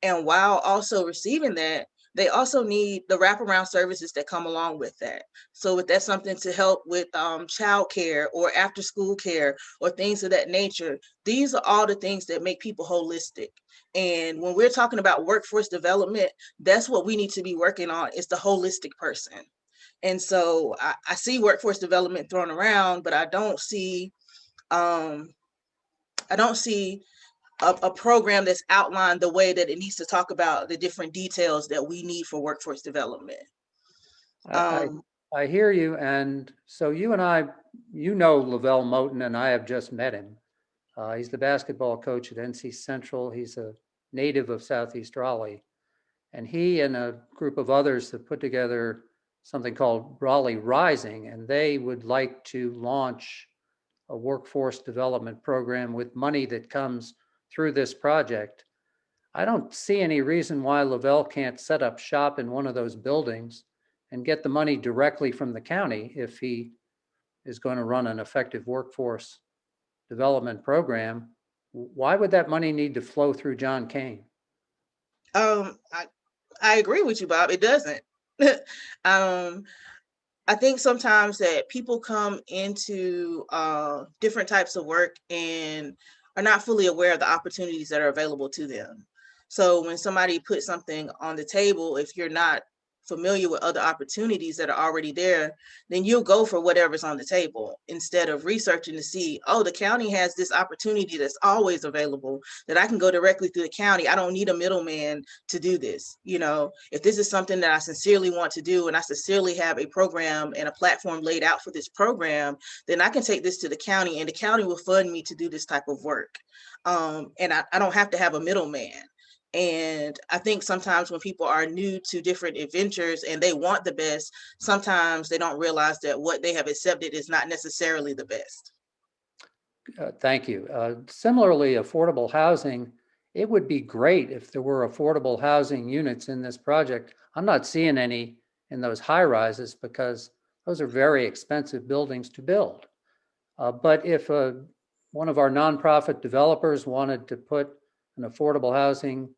And while also receiving that, they also need the wraparound services that come along with that. So if that's something to help with childcare or after school care or things of that nature, these are all the things that make people holistic. And when we're talking about workforce development, that's what we need to be working on, is the holistic person. And so I see workforce development thrown around, but I don't see a program that's outlined the way that it needs to talk about the different details that we need for workforce development. I hear you. And so you and I, you know Lavelle Moten, and I have just met him. He's the basketball coach at NC Central. He's a native of Southeast Raleigh. And he and a group of others have put together something called Raleigh Rising, and they would like to launch a workforce development program with money that comes through this project. I don't see any reason why Lavelle can't set up shop in one of those buildings and get the money directly from the county if he is going to run an effective workforce development program. Why would that money need to flow through John Kane? I agree with you, Bob. It doesn't. I think sometimes that people come into different types of work and are not fully aware of the opportunities that are available to them. So when somebody puts something on the table, if you're not familiar with other opportunities that are already there, then you'll go for whatever's on the table instead of researching to see, oh, the county has this opportunity that's always available that I can go directly through the county. I don't need a middleman to do this. You know, if this is something that I sincerely want to do and I sincerely have a program and a platform laid out for this program, then I can take this to the county and the county will fund me to do this type of work. And I don't have to have a middleman. And I think sometimes when people are new to different adventures and they want the best, sometimes they don't realize that what they have accepted is not necessarily the best. Thank you. Similarly, affordable housing, it would be great if there were affordable housing units in this project. I'm not seeing any in those high rises because those are very expensive buildings to build. But if one of our nonprofit developers wanted to put an affordable housing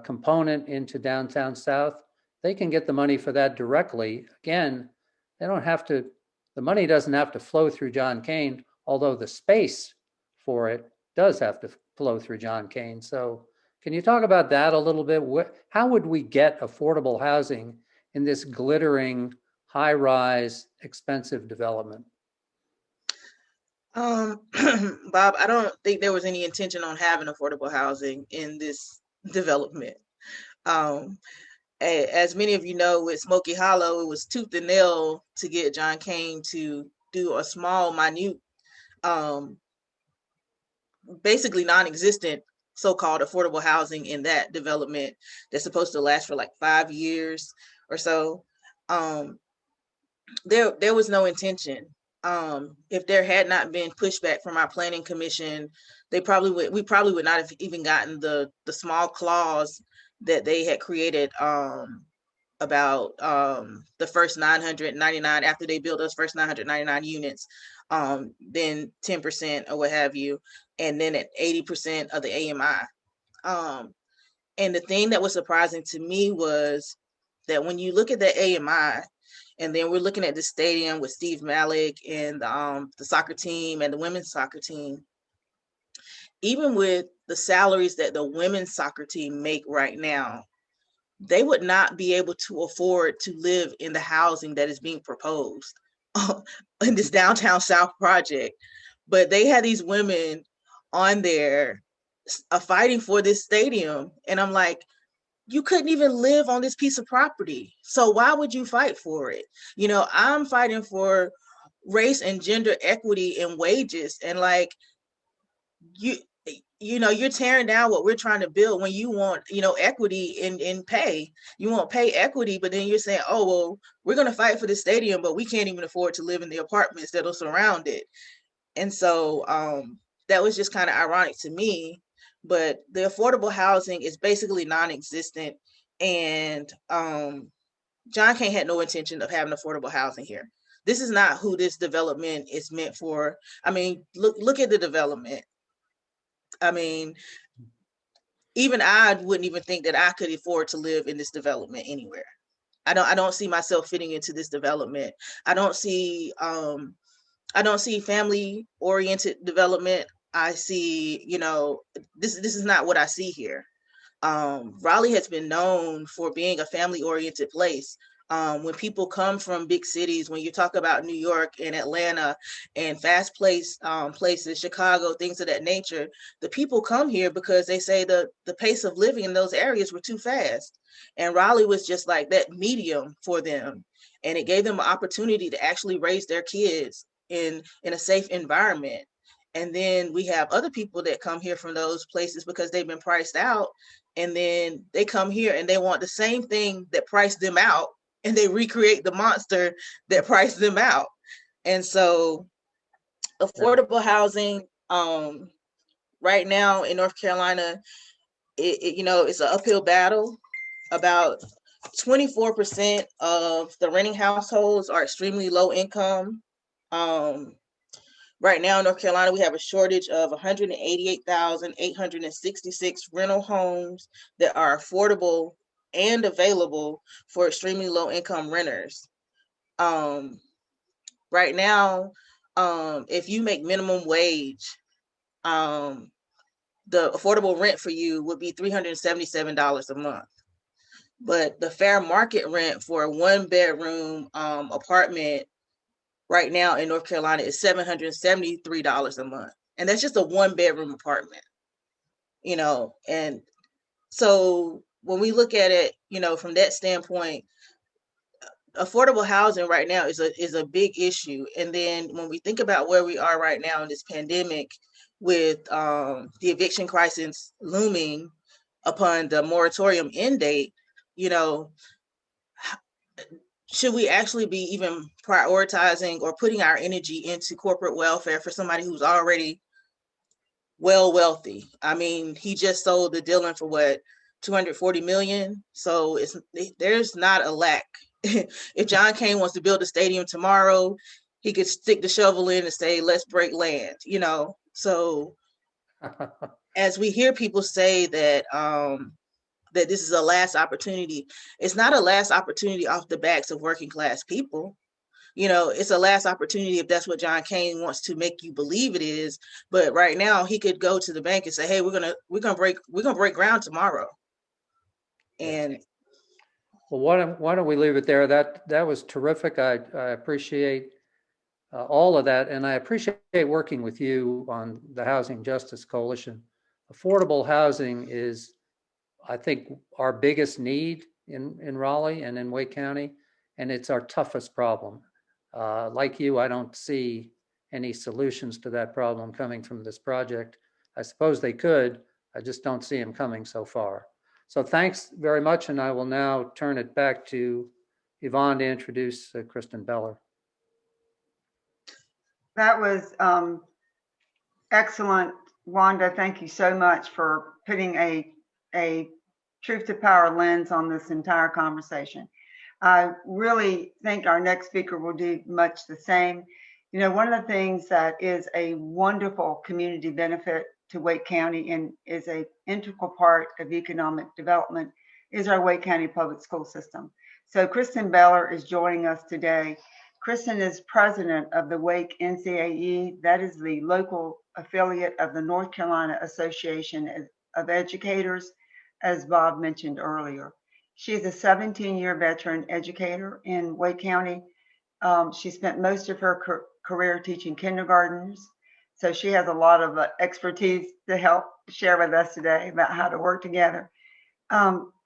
component into downtown South, they can get the money for that directly. Again, they don't have to, the money doesn't have to flow through John Kane, although the space for it does have to flow through John Kane. So can you talk about that a little bit? How would we get affordable housing in this glittering, high-rise, expensive development? Bob, I don't think there was any intention on having affordable housing in this development. As many of you know, with Smoky Hollow, it was tooth and nail to get John Kane to do a small, minute, basically non-existent so-called affordable housing in that development that's supposed to last for like 5 years or so. There was no intention. If there had not been pushback from our planning commission, we probably would not have even gotten the small clause that they had created about the first 999 after they built those first 999 units, then 10% or what have you, and then at 80% of the AMI. And the thing that was surprising to me was that when you look at the AMI, and then we're looking at the stadium with Steve Malik and the soccer team and the women's soccer team, even with the salaries that the women's soccer team make right now, they would not be able to afford to live in the housing that is being proposed in this downtown South project. But they had these women on there fighting for this stadium. And I'm like, you couldn't even live on this piece of property. So why would you fight for it? You know, I'm fighting for race and gender equity and wages. And like, you know, you're tearing down what we're trying to build when you want, you know, equity in pay. You want pay equity, but then you're saying, oh, well, we're going to fight for the stadium, but we can't even afford to live in the apartments that'll surround it. And so that was just kind of ironic to me. But the affordable housing is basically non-existent. And John Kane had no intention of having affordable housing here. This is not who this development is meant for. I mean, look at the development. I mean, even I wouldn't even think that I could afford to live in this development anywhere. I don't see myself fitting into this development. I don't see family oriented development. I see, you know, this is not what I see here. Raleigh has been known for being a family oriented place. When people come from big cities, when you talk about New York and Atlanta and fast places, Chicago, things of that nature, the people come here because they say the pace of living in those areas were too fast. And Raleigh was just like that medium for them. And it gave them an opportunity to actually raise their kids in a safe environment. And then we have other people that come here from those places because they've been priced out. And then they come here and they want the same thing that priced them out, and they recreate the monster that priced them out. And so affordable housing right now in North Carolina, you know, it's an uphill battle. About 24% of the renting households are extremely low income. Right now in North Carolina, we have a shortage of 188,866 rental homes that are affordable and available for extremely low income renters. Right now, if you make minimum wage, the affordable rent for you would be $377 a month. but the fair market rent for a 1-bedroom apartment right now in North Carolina is $773 a month. And that's just a 1-bedroom apartment, and so when we look at it, from that standpoint, affordable housing right now is a big issue. And then when we think about where we are right now in this pandemic, with the eviction crisis looming upon the moratorium end date, should we actually be even prioritizing or putting our energy into corporate welfare for somebody who's already wealthy? I mean, he just sold the Dillon for what, 240 million. So there's not a lack. If John Kane wants to build a stadium tomorrow, he could stick the shovel in and say, let's break land, So as we hear people say that that this is a last opportunity, it's not a last opportunity off the backs of working class people. It's a last opportunity if that's what John Kane wants to make you believe it is. But right now, he could go to the bank and say, "Hey, we're gonna break ground tomorrow." And Well, why don't we leave it there? That was terrific. I appreciate all of that, and I appreciate working with you on the Housing Justice Coalition. Affordable housing is, I think, our biggest need in Raleigh and in Wake County, and it's our toughest problem. Like you, I don't see any solutions to that problem coming from this project. I suppose they could, I just don't see them coming so far. So thanks very much, and I will now turn it back to Yvonne to introduce Kristen Beller. That was excellent, Wanda. Thank you so much for putting a truth to power lens on this entire conversation. I really think our next speaker will do much the same. One of the things that is a wonderful community benefit to Wake County and is an integral part of economic development is our Wake County public school system. So Kristen Beller is joining us today. Kristen is president of the Wake NCAE. That is the local affiliate of the North Carolina Association of Educators, as Bob mentioned earlier. She is a 17-year veteran educator in Wake County. She spent most of her career teaching kindergartens. So she has a lot of expertise to help share with us today about how to work together.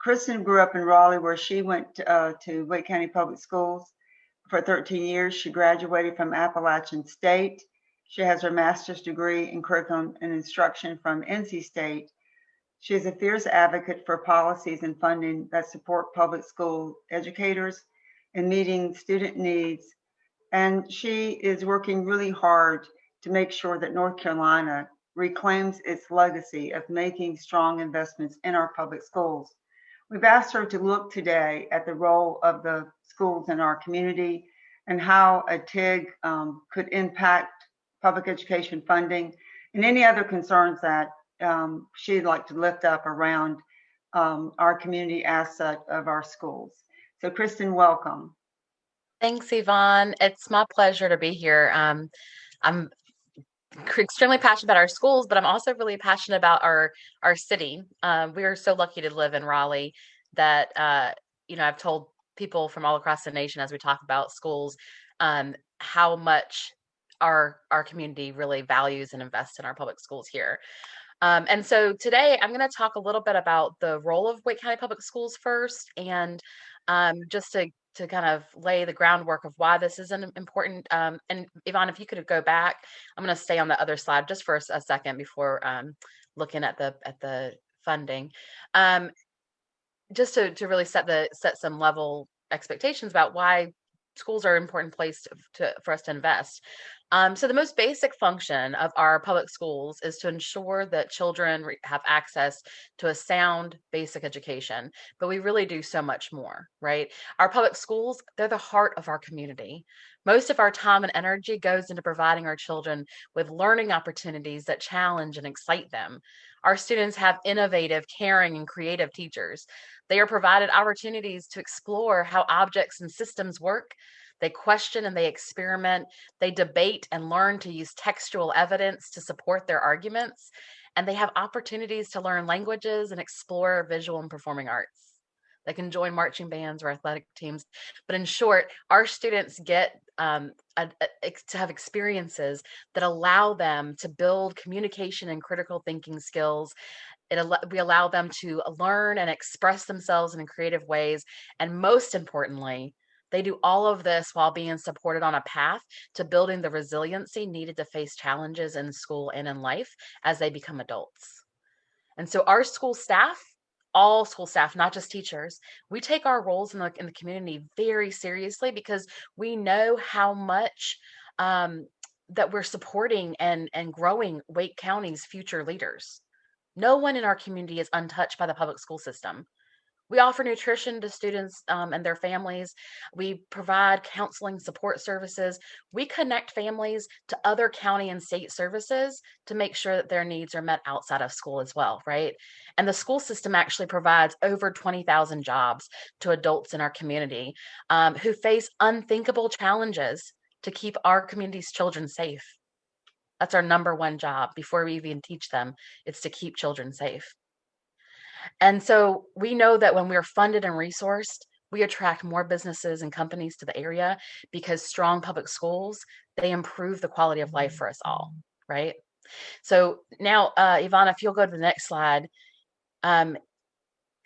Kristen grew up in Raleigh, where she went to Wake County Public Schools for 13 years. She graduated from Appalachian State. She has her master's degree in curriculum and instruction from NC State. She is a fierce advocate for policies and funding that support public school educators in meeting student needs. And she is working really hard to make sure that North Carolina reclaims its legacy of making strong investments in our public schools. We've asked her to look today at the role of the schools in our community and how a TIG could impact public education funding and any other concerns that she'd like to lift up around our community asset of our schools. So Kristen, welcome. Thanks, Yvonne. It's my pleasure to be here. I'm extremely passionate about our schools, but I'm also really passionate about our city. We are so lucky to live in Raleigh that I've told people from all across the nation as we talk about schools how much our community really values and invests in our public schools here. And so today I'm going to talk a little bit about the role of Wake County Public Schools first, and just to kind of lay the groundwork of why this is an important. And Yvonne, if you could go back, I'm going to stay on the other slide just for a second before looking at the funding, just to really set some level expectations about why schools are an important place for us to invest. So the most basic function of our public schools is to ensure that children have access to a sound basic education, but we really do so much more, right? Our public schools, they're the heart of our community. Most of our time and energy goes into providing our children with learning opportunities that challenge and excite them. Our students have innovative, caring, and creative teachers. They are provided opportunities to explore how objects and systems work. They question and they experiment. They debate and learn to use textual evidence to support their arguments. And they have opportunities to learn languages and explore visual and performing arts. They can join marching bands or athletic teams. But in short, our students get to have experiences that allow them to build communication and critical thinking skills. We allow them to learn and express themselves in creative ways. And most importantly, they do all of this while being supported on a path to building the resiliency needed to face challenges in school and in life as they become adults. And so our school staff, all school staff, not just teachers, we take our roles in the community very seriously because we know how much that we're supporting and growing Wake County's future leaders. No one in our community is untouched by the public school system. We offer nutrition to students and their families. We provide counseling support services. We connect families to other county and state services to make sure that their needs are met outside of school as well, right? And the school system actually provides over 20,000 jobs to adults in our community who face unthinkable challenges to keep our community's children safe. That's our number one job before we even teach them. It's to keep children safe. And so we know that when we're funded and resourced, we attract more businesses and companies to the area because strong public schools, they improve the quality of life for us all, right? So now, Ivana, if you'll go to the next slide,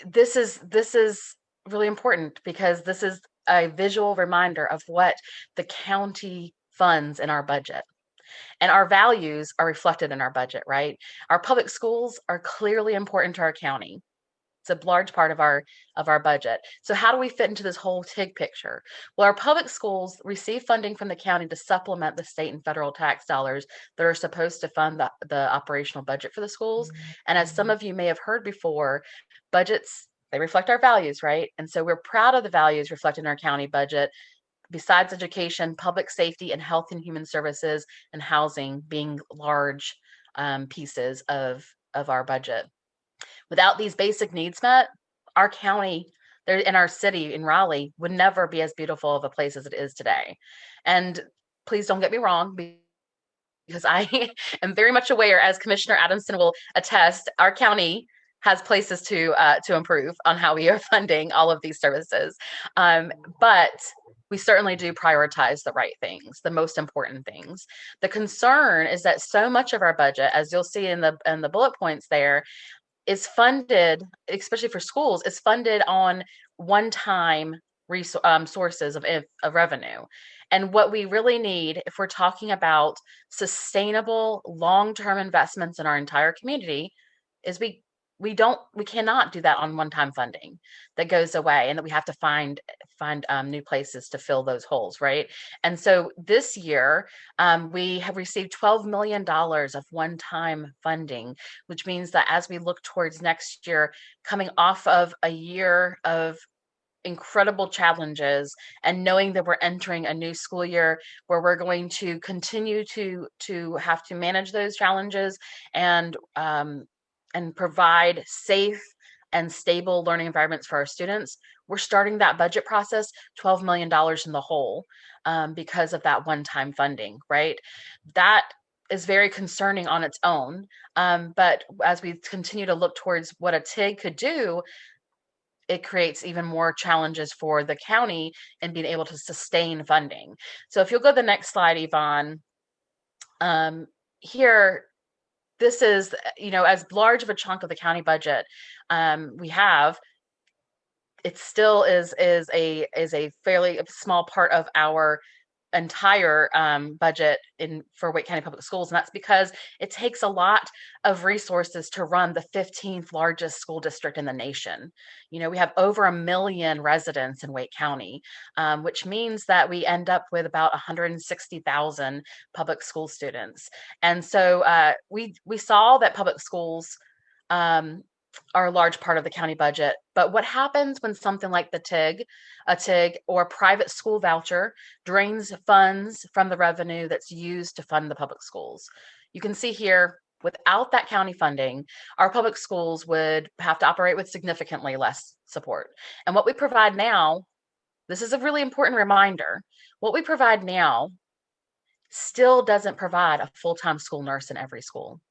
this is really important because this is a visual reminder of what the county funds in our budget. And our values are reflected in our budget, right? Our public schools are clearly important to our county. It's a large part of our budget. So how do we fit into this whole TIG picture? Well, our public schools receive funding from the county to supplement the state and federal tax dollars that are supposed to fund the operational budget for the schools. And as some of you may have heard before, budgets, they reflect our values, right? And so we're proud of the values reflected in our county budget, besides education, public safety, and health and human services and housing being large pieces of our budget. Without these basic needs met, our county there in our city in Raleigh would never be as beautiful of a place as it is today. And please don't get me wrong, because I am very much aware, as Commissioner Adamson will attest, our county has places to improve on how we are funding all of these services. But we certainly do prioritize the right things, the most important things. The concern is that so much of our budget, as you'll see in the bullet points there, is funded, especially for schools, is funded on one-time sources of revenue. And what we really need, if we're talking about sustainable long-term investments in our entire community, is we cannot do that on one-time funding that goes away and that we have to find new places to fill those holes, right? And so this year, we have received $12 million of one-time funding, which means that as we look towards next year, coming off of a year of incredible challenges and knowing that we're entering a new school year where we're going to continue to have to manage those challenges and provide safe and stable learning environments for our students, we're starting that budget process $12 million in the hole because of that one-time funding, right? That is very concerning on its own. But as we continue to look towards what a TIG could do, it creates even more challenges for the county in being able to sustain funding. So if you'll go to the next slide, Yvonne, here, this is, as large of a chunk of the county budget we have, it still is a fairly small part of our entire budget for Wake County Public Schools. And that's because it takes a lot of resources to run the 15th largest school district in the nation. We have over 1 million residents in Wake County, which means that we end up with about 160,000 public school students. And so we saw that public schools are a large part of the county budget. But what happens when something like a TIG or private school voucher drains funds from the revenue that's used to fund the public schools? You can see here, without that county funding, our public schools would have to operate with significantly less support. And what we provide now, this is a really important reminder, what we provide now still doesn't provide a full-time school nurse in every school.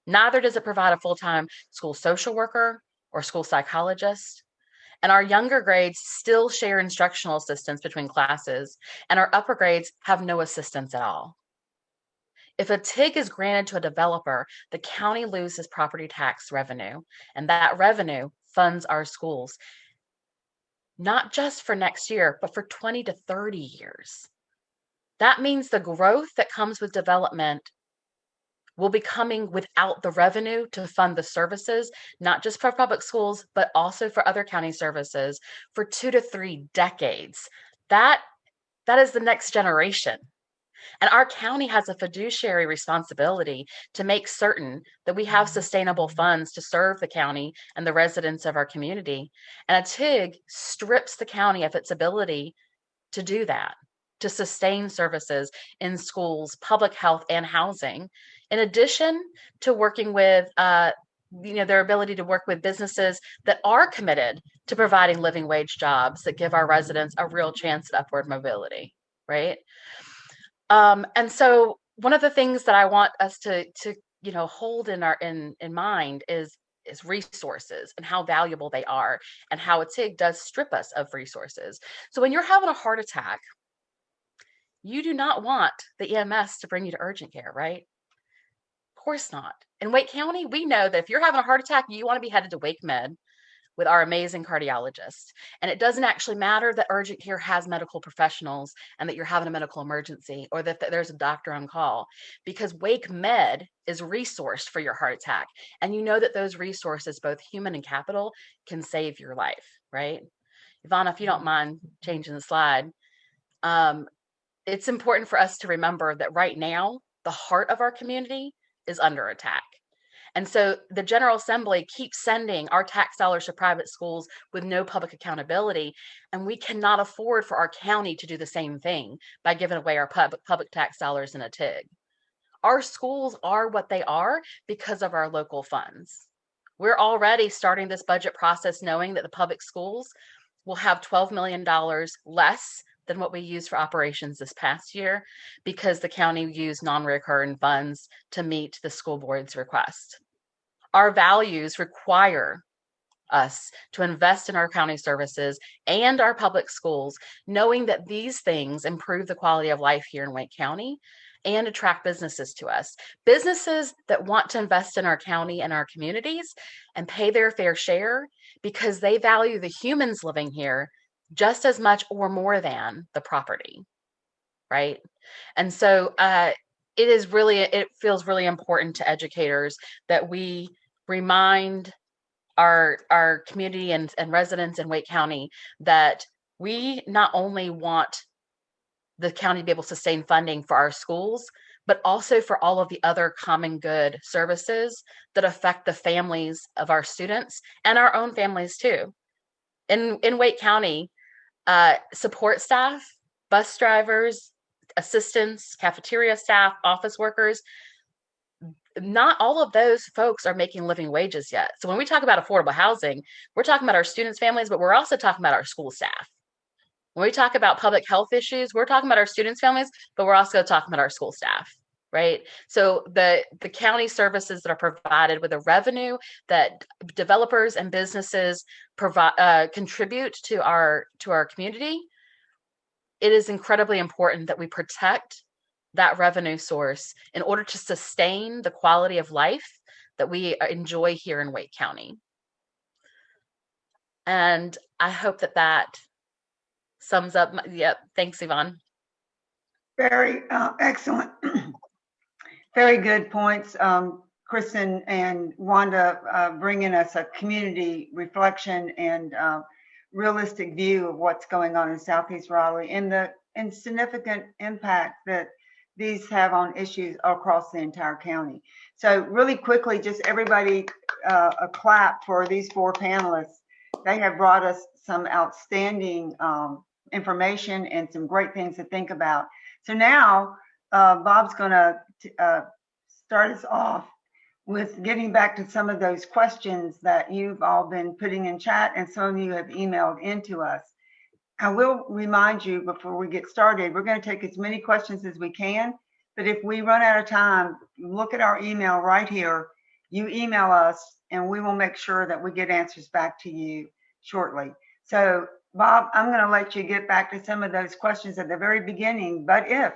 Neither does it provide a full-time school social worker or school psychologist. And our younger grades still share instructional assistance between classes, and our upper grades have no assistance at all. If a TIG is granted to a developer, the county loses property tax revenue, and that revenue funds our schools, not just for next year, but for 20 to 30 years. That means the growth that comes with development will be coming without the revenue to fund the services, not just for public schools, but also for other county services for 2 to 3 decades. That is the next generation. And our county has a fiduciary responsibility to make certain that we have sustainable funds to serve the county and the residents of our community. And a TIG strips the county of its ability to do that, to sustain services in schools, public health, and housing, in addition to working with their ability to work with businesses that are committed to providing living wage jobs that give our residents a real chance at upward mobility, right? And so one of the things that I want us to hold in mind is resources and how valuable they are, and how a TIG does strip us of resources. So when you're having a heart attack, you do not want the EMS to bring you to urgent care, right? Of course not. In Wake County, we know that if you're having a heart attack, you want to be headed to Wake Med with our amazing cardiologist. And it doesn't actually matter that urgent care has medical professionals and that you're having a medical emergency, or that there's a doctor on call, because Wake Med is resourced for your heart attack. And you know that those resources, both human and capital, can save your life, right? Ivana, if you don't mind changing the slide. It's important for us to remember that right now, the heart of our community is under attack. And so the General Assembly keeps sending our tax dollars to private schools with no public accountability. And we cannot afford for our county to do the same thing by giving away our public tax dollars in a TIG. Our schools are what they are because of our local funds. We're already starting this budget process knowing that the public schools will have $12 million less than what we used for operations this past year, because the county used non-recurring funds to meet the school board's request. Our values require us to invest in our county services and our public schools, knowing that these things improve the quality of life here in Wake County and attract businesses to us. Businesses that want to invest in our county and our communities and pay their fair share because they value the humans living here just as much or more than the property, right? And so it feels really important to educators that we remind our community and residents in Wake County that we not only want the county to be able to sustain funding for our schools, but also for all of the other common good services that affect the families of our students and our own families too. In Wake County, support staff, bus drivers, assistants, cafeteria staff, office workers, not all of those folks are making living wages yet. So when we talk about affordable housing, we're talking about our students' families, but we're also talking about our school staff. When we talk about public health issues, we're talking about our students' families, but we're also talking about our school staff, right? So the county services that are provided with the revenue that developers and businesses contribute to our community, it is incredibly important that we protect that revenue source in order to sustain the quality of life that we enjoy here in Wake County. And I hope that sums up. Yep. Thanks, Yvonne. Very excellent. Very good points. Kristen and Wanda bringing us a community reflection and realistic view of what's going on in Southeast Raleigh and the significant impact that these have on issues across the entire county. So really quickly, just everybody a clap for these 4 panelists. They have brought us some outstanding information and some great things to think about. So now Bob's going to start us off with getting back to some of those questions that you've all been putting in chat and some of you have emailed into us. I will remind you before we get started, we're going to take as many questions as we can, but if we run out of time, look at our email right here. You email us and we will make sure that we get answers back to you shortly. So Bob, I'm going to let you get back to some of those questions at the very beginning, but if.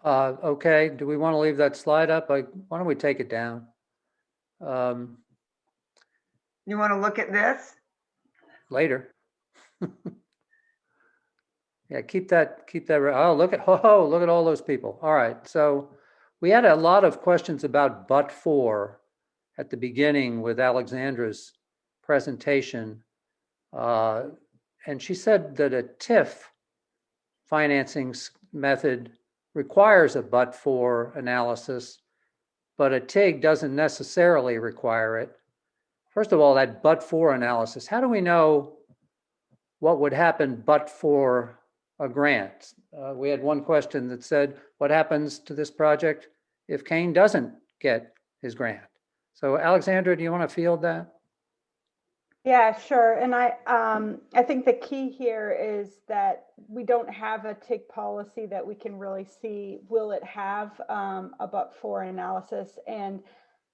Okay, do we want to leave that slide up? Why don't we take it down? You want to look at this? Later. Yeah, keep that, oh, look at all those people. All right, so we had a lot of questions about but for at the beginning with Alexandra's presentation. And she said that a TIF financing method requires a but for analysis, but a TIG doesn't necessarily require it. First of all, that but for analysis, how do we know what would happen but for a grant? We had one question that said, what happens to this project if Kane doesn't get his grant? So Alexandra, do you want to field that? Yeah, sure. And I think the key here is that we don't have a TIG policy that we can really see, will it have a but-for analysis? And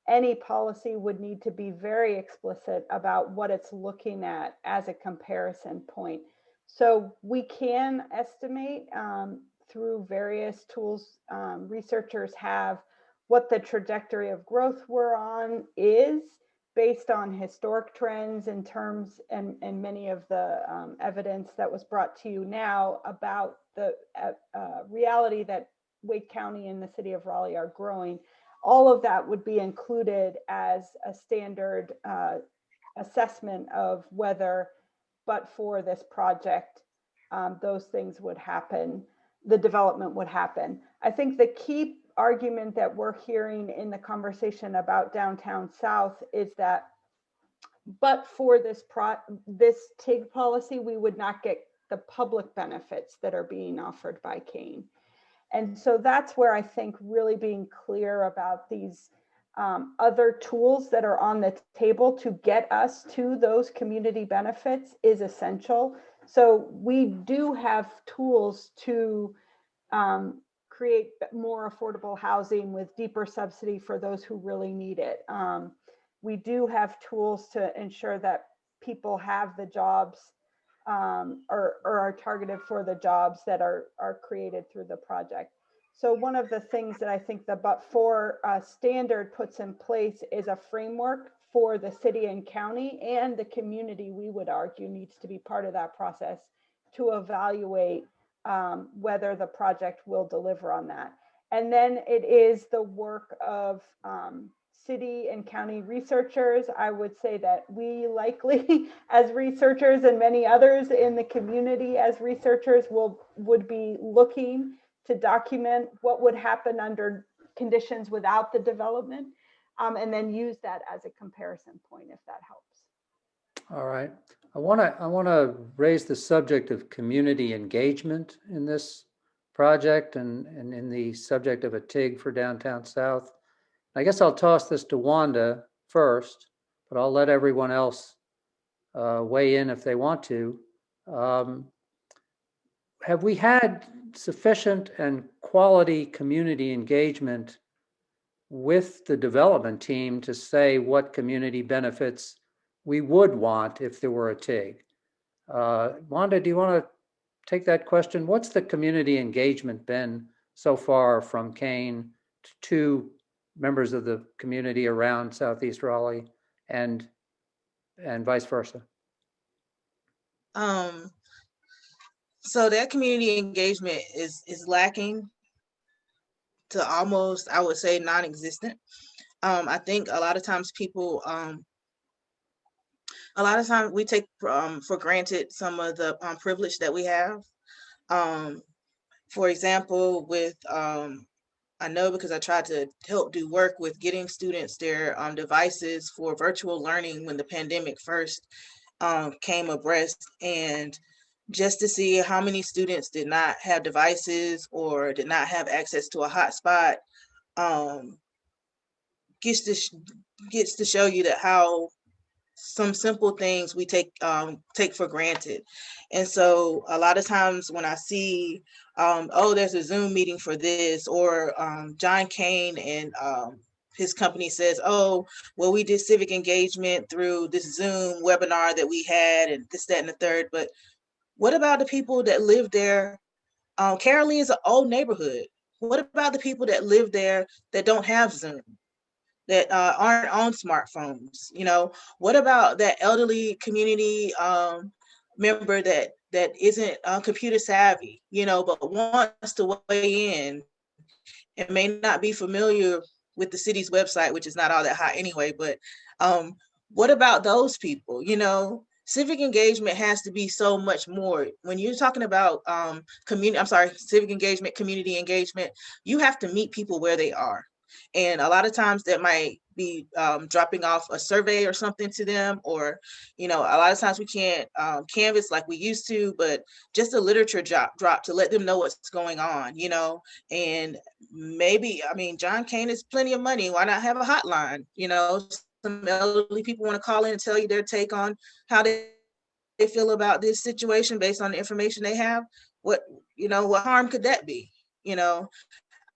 any policy would need to be very explicit about what it's looking at as a comparison point. So we can estimate through various tools researchers have what the trajectory of growth we're on is, based on historic trends in terms and many of the evidence that was brought to you now about the reality that Wake County and the city of Raleigh are growing. All of that would be included as a standard assessment of whether, but for this project, those things would happen, the development would happen. I think the key argument that we're hearing in the conversation about downtown South is that, but for this TIG policy, we would not get the public benefits that are being offered by Kane. And so that's where I think really being clear about these other tools that are on the table to get us to those community benefits is essential. So we do have tools to create more affordable housing with deeper subsidy for those who really need it. We do have tools to ensure that people have the jobs or are targeted for the jobs that are created through the project. So one of the things that I think the but for standard puts in place is a framework for the city and county, and the community, we would argue, needs to be part of that process to evaluate whether the project will deliver on that. And then it is the work of city and county researchers. I would say that we likely as researchers and many others in the community as researchers would be looking to document what would happen under conditions without the development, and then use that as a comparison point if that helps. All right. I want to raise the subject of community engagement in this project and in the subject of a TIG for downtown South. I guess I'll toss this to Wanda first, but I'll let everyone else weigh in if they want to. Have we had sufficient and quality community engagement with the development team to say what community benefits we would want if there were a TIG? Wanda, do you want to take that question? What's the community engagement been so far from Kane to members of the community around Southeast Raleigh and vice versa? So that community engagement is lacking to almost, I would say, non-existent. I think a lot of times people, a lot of times we take for granted some of the privilege that we have. For example, with I know because I tried to help do work with getting students their devices for virtual learning when the pandemic first came abreast, and just to see how many students did not have devices or did not have access to a hotspot gets to show you that how some simple things we take for granted. And so a lot of times when I see, oh, there's a Zoom meeting for this, or John Kane and his company says, oh, well, we did civic engagement through this Zoom webinar that we had and this, that, and the third. But what about the people that live there? Carolee is an old neighborhood. What about the people that live there that don't have Zoom, that aren't on smartphones? You know, what about that elderly community member that isn't computer savvy, you know, but wants to weigh in and may not be familiar with the city's website, which is not all that hot anyway. But what about those people? You know, civic engagement has to be so much more. When you're talking about civic engagement, community engagement, you have to meet people where they are. And a lot of times that might be dropping off a survey or something to them, or, you know, a lot of times we can't canvas like we used to, but just a literature drop to let them know what's going on, you know. And maybe, I mean, John Kane has plenty of money. Why not have a hotline? You know, some elderly people want to call in and tell you their take on how they feel about this situation based on the information they have. What harm could that be? You know,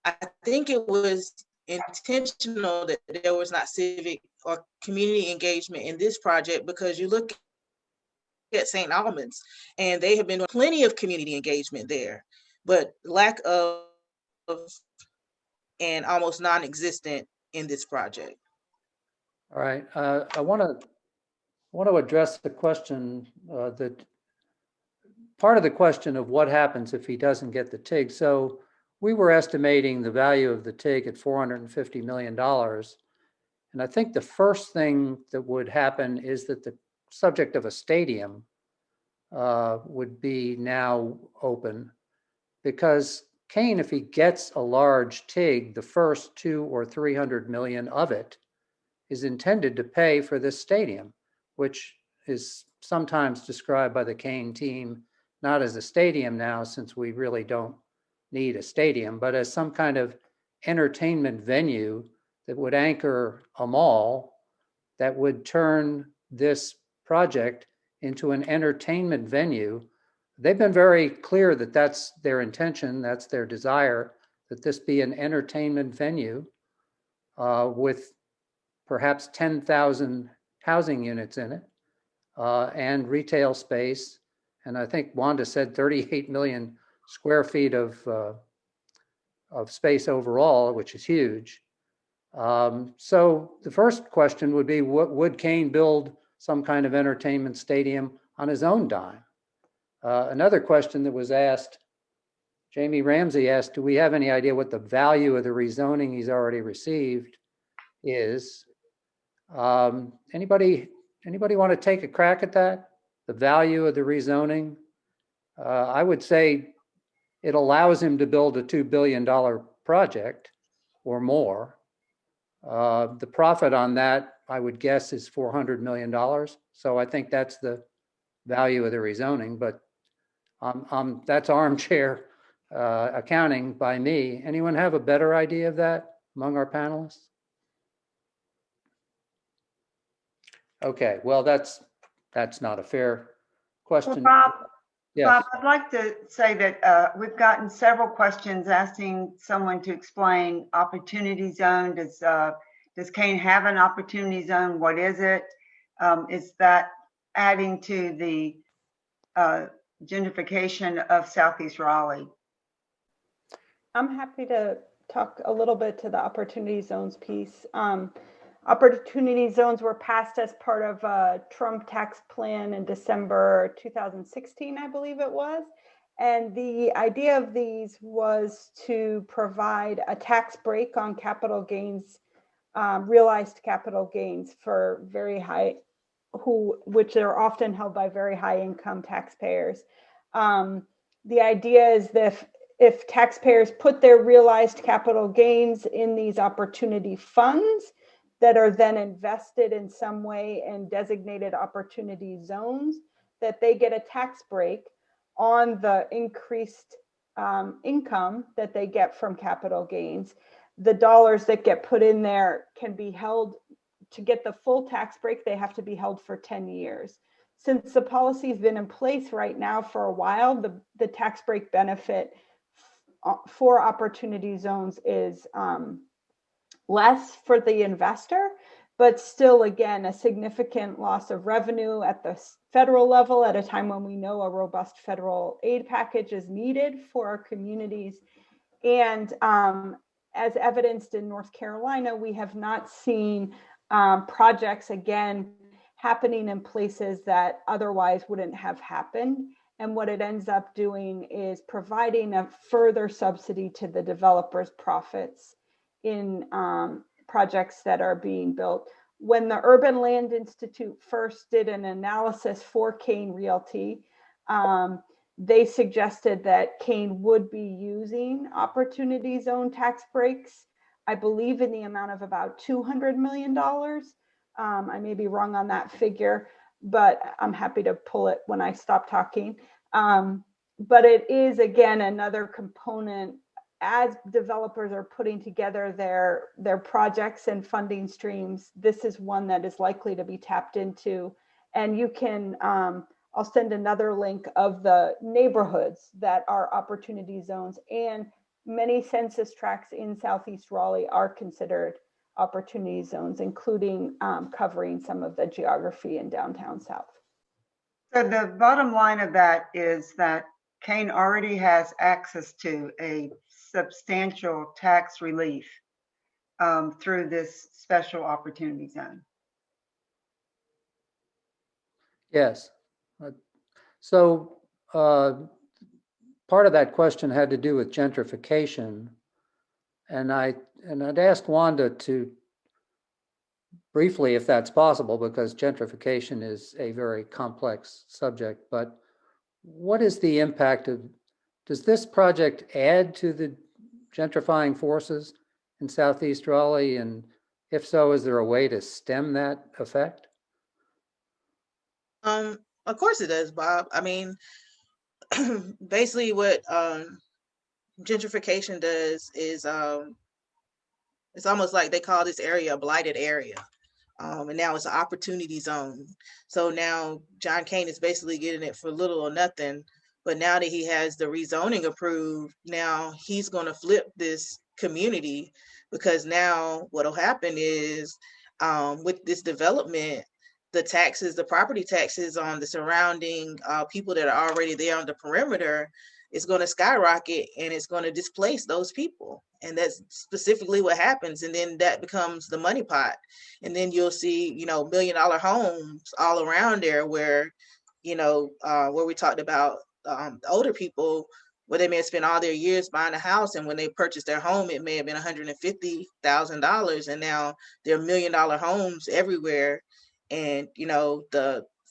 I think it was intentional that there was not civic or community engagement in this project, because you look at St. Albans and they have been doing plenty of community engagement there, but lack of and almost non-existent in this project. All right, I want to address the question that part of the question of what happens if he doesn't get the TIG. So we were estimating the value of the TIG at $450 million. And I think the first thing that would happen is that the subject of a stadium would be now open, because Kane, if he gets a large TIG, the first 200 or 300 million of it is intended to pay for this stadium, which is sometimes described by the Kane team not as a stadium now, since we really don't need a stadium, but as some kind of entertainment venue that would anchor a mall, that would turn this project into an entertainment venue. They've been very clear that that's their intention, that's their desire, that this be an entertainment venue with perhaps 10,000 housing units in it and retail space. And I think Wanda said 38 million square feet of space overall, which is huge. So the first question would be, would Kane build some kind of entertainment stadium on his own dime? Another question that was asked, Jamie Ramsey asked, do we have any idea what the value of the rezoning he's already received is? Anybody want to take a crack at that? The value of the rezoning? I would say it allows him to build a $2 billion project or more. The profit on that, I would guess, is $400 million. So I think that's the value of the rezoning, but that's armchair accounting by me. Anyone have a better idea of that among our panelists? Okay, well, that's not a fair question. Well, Yes. Bob, I'd like to say that we've gotten several questions asking someone to explain opportunity zone. Does Kane have an opportunity zone? What is it? Is that adding to the gentrification of Southeast Raleigh? I'm happy to talk a little bit to the opportunity zones piece. Opportunity zones were passed as part of a Trump tax plan in December 2016, I believe it was. And the idea of these was to provide a tax break on capital gains, realized capital gains for very high, which are often held by very high income taxpayers. The idea is that if taxpayers put their realized capital gains in these opportunity funds that are then invested in some way in designated opportunity zones, that they get a tax break on the increased income that they get from capital gains. The dollars that get put in there can be held. To get the full tax break, they have to be held for 10 years. Since the policy has been in place right now for a while, the tax break benefit for opportunity zones is less for the investor, but still, again, a significant loss of revenue at the federal level at a time when we know a robust federal aid package is needed for our communities. And as evidenced in North Carolina, we have not seen projects, again, happening in places that otherwise wouldn't have happened. And what it ends up doing is providing a further subsidy to the developer's profits in projects that are being built. When the Urban Land Institute first did an analysis for Kane Realty, they suggested that Kane would be using opportunity zone tax breaks, I believe in the amount of about $200 million. I may be wrong on that figure, but I'm happy to pull it when I stop talking. But it is, again, another component as developers are putting together their projects and funding streams. This is one that is likely to be tapped into. And you can, I'll send another link of the neighborhoods that are opportunity zones, and many census tracts in Southeast Raleigh are considered opportunity zones, including covering some of the geography in downtown South. So the bottom line of that is that Kane already has access to a substantial tax relief through this special opportunity zone. Yes. So part of that question had to do with gentrification. And I'd ask Wanda to briefly, if that's possible, because gentrification is a very complex subject, but what is the impact of, does this project add to the gentrifying forces in Southeast Raleigh? And if so, is there a way to stem that effect? Of course it does, Bob. I mean, basically what gentrification does is it's almost like they call this area a blighted area. And now it's an opportunity zone. So now John Kane is basically getting it for little or nothing. But now that he has the rezoning approved, now he's going to flip this community, because now what'll happen is with this development, the taxes, the property taxes on the surrounding people that are already there on the perimeter is going to skyrocket, and it's going to displace those people. And that's specifically what happens. And then that becomes the money pot. And then you'll see, you know, $1 million homes all around there where, you know, where we talked about older people, where they may have spent all their years buying a house, and when they purchased their home, it may have been $150,000, and now there are $1 million homes everywhere. And, you know,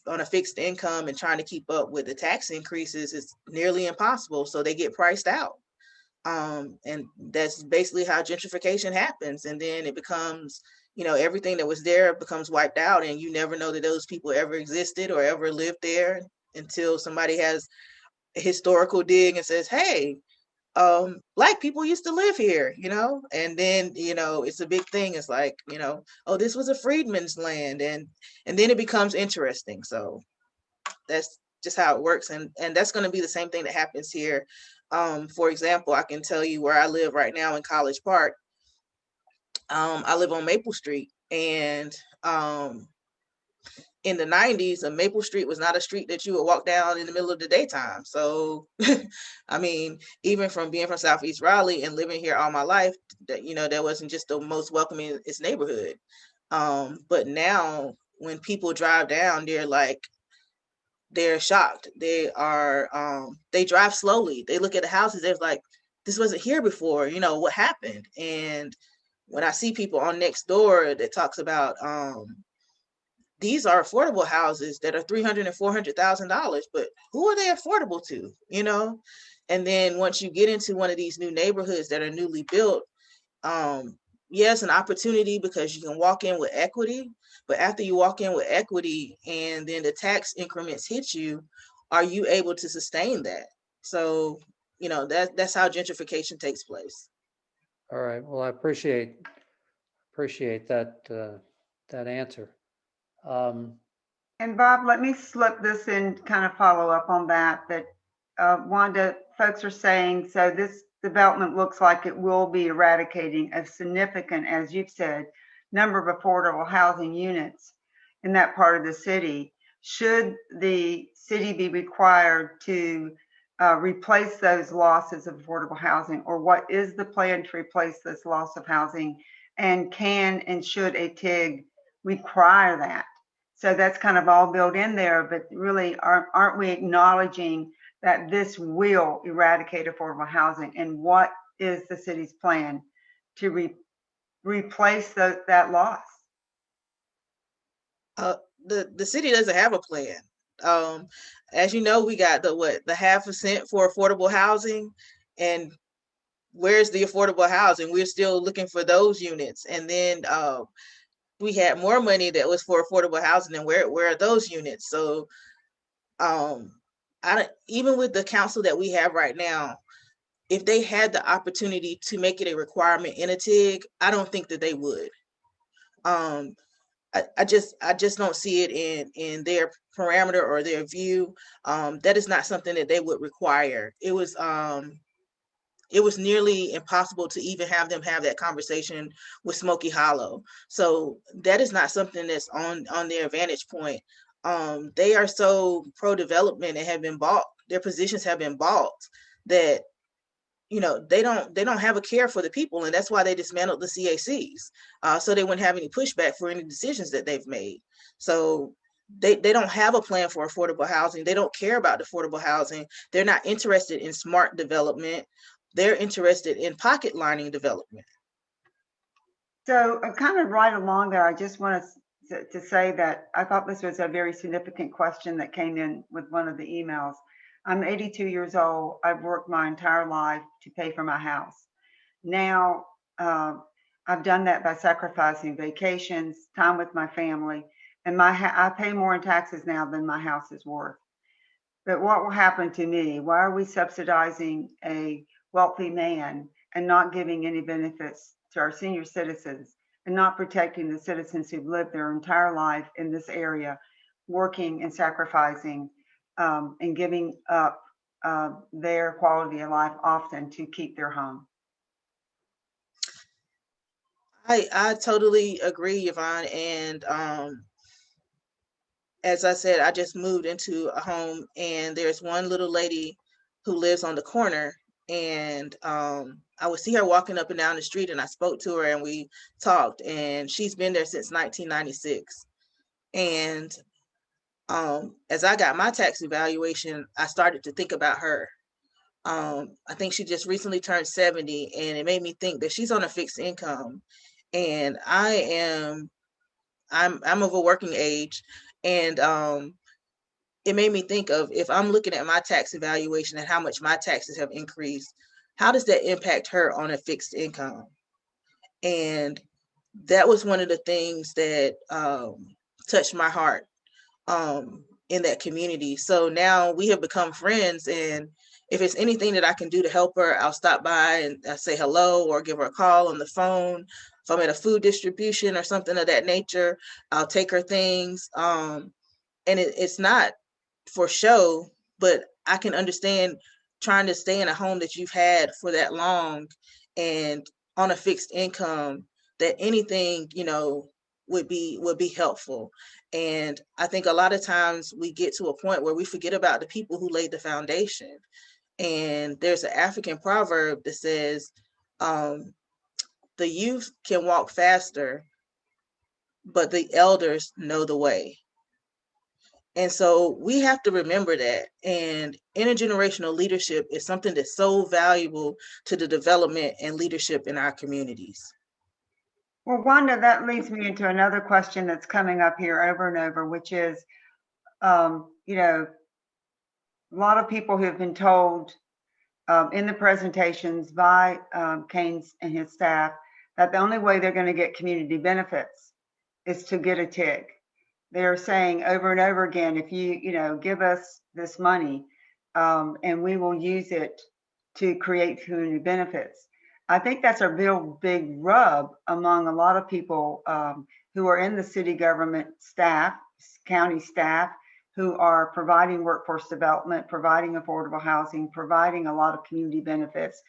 on a fixed income and trying to keep up with the tax increases is nearly impossible. So they get priced out. And that's basically how gentrification happens. And then it becomes, you know, everything that was there becomes wiped out, and you never know that those people ever existed or ever lived there until somebody has a historical dig and says, hey, Black people used to live here, you know. And then, you know, it's a big thing. It's like, you know, oh, this was a freedman's land, and then it becomes interesting. So that's just how it works. And that's going to be the same thing that happens here. For example, I can tell you where I live right now in College Park. I live on Maple Street, and in the 90s, Maple Street was not a street that you would walk down in the middle of the daytime. So, I mean, even from being from Southeast Raleigh and living here all my life, that, you know, that wasn't just the most welcoming neighborhood. But now when people drive down, they're shocked. They are, they drive slowly. They look at the houses. They're like, this wasn't here before, you know, what happened? And when I see people on Nextdoor that talks about, these are affordable houses that are $300,000 and $400,000, but who are they affordable to, you know? And then once you get into one of these new neighborhoods that are newly built, yes, an opportunity because you can walk in with equity, but after you walk in with equity and then the tax increments hit you, are you able to sustain that? So, you know, that's how gentrification takes place. All right. Well, I appreciate that that answer. And Bob, let me slip this in, kind of follow up on that, Wanda, folks are saying, so this development looks like it will be eradicating a significant, as you've said, number of affordable housing units in that part of the city. Should the city be required to replace those losses of affordable housing, or what is the plan to replace this loss of housing? And can and should a TIG require that? So that's kind of all built in there, but really aren't we acknowledging that this will eradicate affordable housing? And what is the city's plan to replace that loss? The city doesn't have a plan. As you know, we got the 0.5% for affordable housing, and where's the affordable housing? We're still looking for those units. And then we had more money that was for affordable housing, and where are those units? So even with the council that we have right now, if they had the opportunity to make it a requirement in a TIG, I don't think that they would. I just don't see it in their parameter or their view. That is not something that they would require. It was nearly impossible to even have them have that conversation with Smoky Hollow. So that is not something that's on their vantage point. They are so pro-development and have been bought. Their positions have been bought that they don't have a care for the people, and that's why they dismantled the CACs, so they wouldn't have any pushback for any decisions that they've made. So they don't have a plan for affordable housing. They don't care about affordable housing. They're not interested in smart development. They're interested in pocket lining development. So kind of right along there, I just want to say that I thought this was a very significant question that came in with one of the emails. I'm 82 years old. I've worked my entire life to pay for my house. Now, I've done that by sacrificing vacations, time with my family, and I pay more in taxes now than my house is worth. But what will happen to me? Why are we subsidizing a wealthy man and not giving any benefits to our senior citizens, and not protecting the citizens who've lived their entire life in this area, working and sacrificing and giving up their quality of life often to keep their home? I totally agree, Yvonne. And as I said, I just moved into a home, and there's one little lady who lives on the corner, and I would see her walking up and down the street, and I spoke to her and we talked, and she's been there since 1996. And as I got my tax evaluation, I started to think about her. I think she just recently turned 70, and it made me think that she's on a fixed income, and I'm of a working age, and it made me think of, if I'm looking at my tax evaluation and how much my taxes have increased, how does that impact her on a fixed income? And that was one of the things that touched my heart in that community. So now we have become friends, and if it's anything that I can do to help her, I'll stop by and say hello or give her a call on the phone. If I'm at a food distribution or something of that nature, I'll take her things. And it's not for show, but I can understand trying to stay in a home that you've had for that long and on a fixed income, that anything, would be helpful. And I think a lot of times we get to a point where we forget about the people who laid the foundation. And there's an African proverb that says, the youth can walk faster, but the elders know the way. And so we have to remember that. And intergenerational leadership is something that's so valuable to the development and leadership in our communities. Well, Wanda, that leads me into another question that's coming up here over and over, which is, a lot of people who have been told in the presentations by Keynes and his staff that the only way they're going to get community benefits is to get a TIG. They're saying over and over again, if you give us this money and we will use it to create community benefits. I think that's a real big rub among a lot of people who are in the city government staff, county staff, who are providing workforce development, providing affordable housing, providing a lot of community benefits.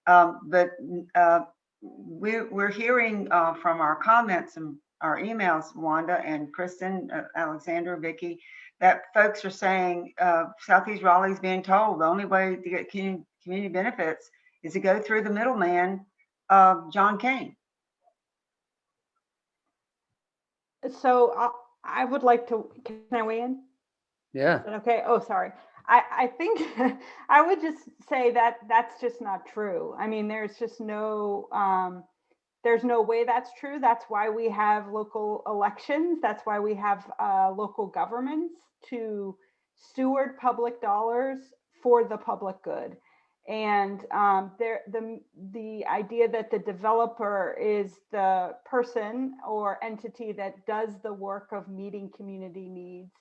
But we're hearing from our comments and our emails, Wanda and Kristen, Alexandra, Vicky, that folks are saying Southeast Raleigh's being told the only way to get community benefits is to go through the middleman, John Kane. So I would like to, can I weigh in? Yeah. Okay. Oh, sorry. I think I would just say that that's just not true. I mean, there's just there's no way that's true. That's why we have local elections. That's why we have local governments to steward public dollars for the public good. And the idea that the developer is the person or entity that does the work of meeting community needs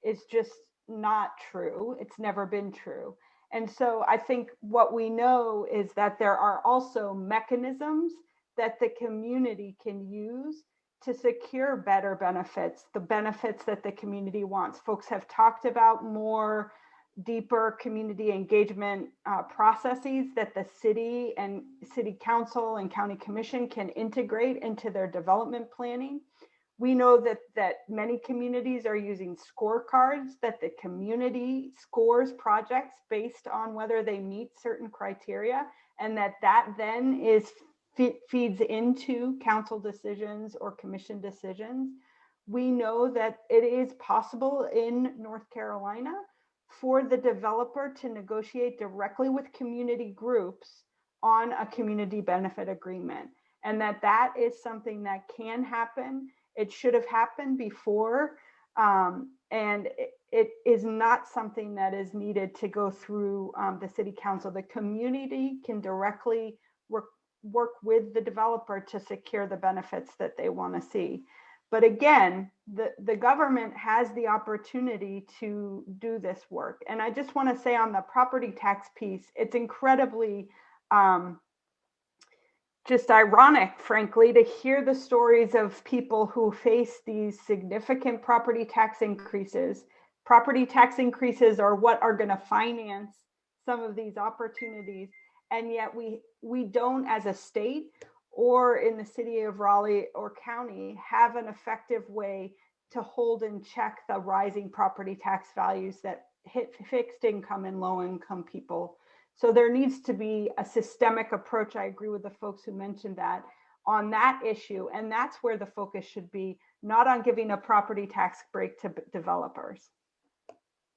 is just not true. It's never been true. And so I think what we know is that there are also mechanisms that the community can use to secure better benefits, the benefits that the community wants. Folks have talked about more deeper community engagement processes that the city and city council and county commission can integrate into their development planning. We know that many communities are using scorecards, that the community scores projects based on whether they meet certain criteria, and that then feeds into council decisions or commission decisions. We know that it is possible in North Carolina for the developer to negotiate directly with community groups on a community benefit agreement, and that is something that can happen. It should have happened before, and it is not something that is needed to go through the city council. The community can directly work with the developer to secure the benefits that they want to see. But again, the government has the opportunity to do this work. And I just want to say on the property tax piece, it's incredibly just ironic, frankly, to hear the stories of people who face these significant property tax increases. Property tax increases are what are going to finance some of these opportunities. And yet we don't, as a state or in the city of Raleigh or county, have an effective way to hold in check the rising property tax values that hit fixed income and low income people. So there needs to be a systemic approach. I agree with the folks who mentioned that on that issue. And that's where the focus should be, not on giving a property tax break to developers.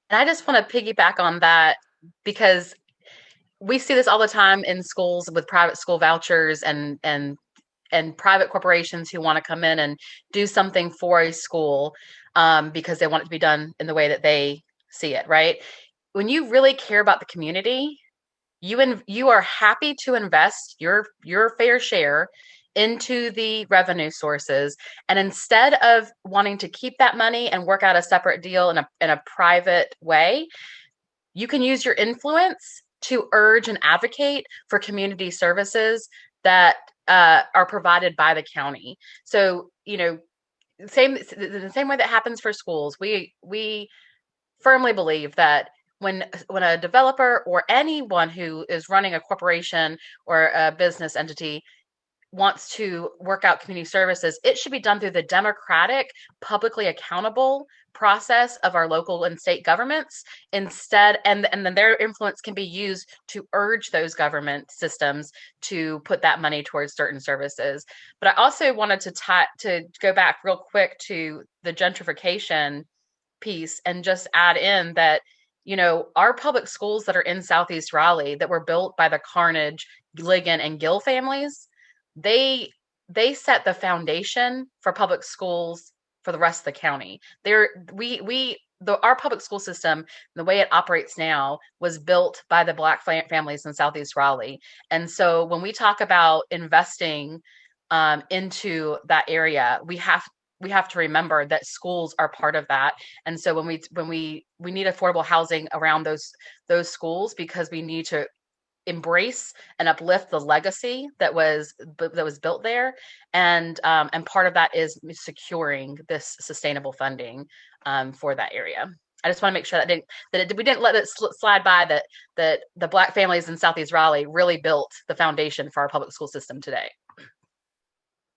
And I just want to piggyback on that because we see this all the time in schools with private school vouchers and private corporations who want to come in and do something for a school because they want it to be done in the way that they see it, right? When you really care about the community, you are happy to invest your fair share into the revenue sources, and instead of wanting to keep that money and work out a separate deal in a private way, you can use your influence to urge and advocate for community services that are provided by the county. So, the same way that happens for schools, we firmly believe that when a developer or anyone who is running a corporation or a business entity wants to work out community services, it should be done through the democratic, publicly accountable process of our local and state governments instead, and then their influence can be used to urge those government systems to put that money towards certain services. But I also wanted to go back real quick to the gentrification piece and just add in that our public schools that are in Southeast Raleigh that were built by the Carnage, Ligon, and Gill families, they set the foundation for public schools for the rest of the county. Our public school system, the way it operates now, was built by the Black families in Southeast Raleigh. And so when we talk about investing into that area, we have to remember that schools are part of that. And so when we need affordable housing around those schools, because we need to embrace and uplift the legacy that was built there, and part of that is securing this sustainable funding for that area. I just want to make sure we didn't let it slide by that the Black families in Southeast Raleigh really built the foundation for our public school system today.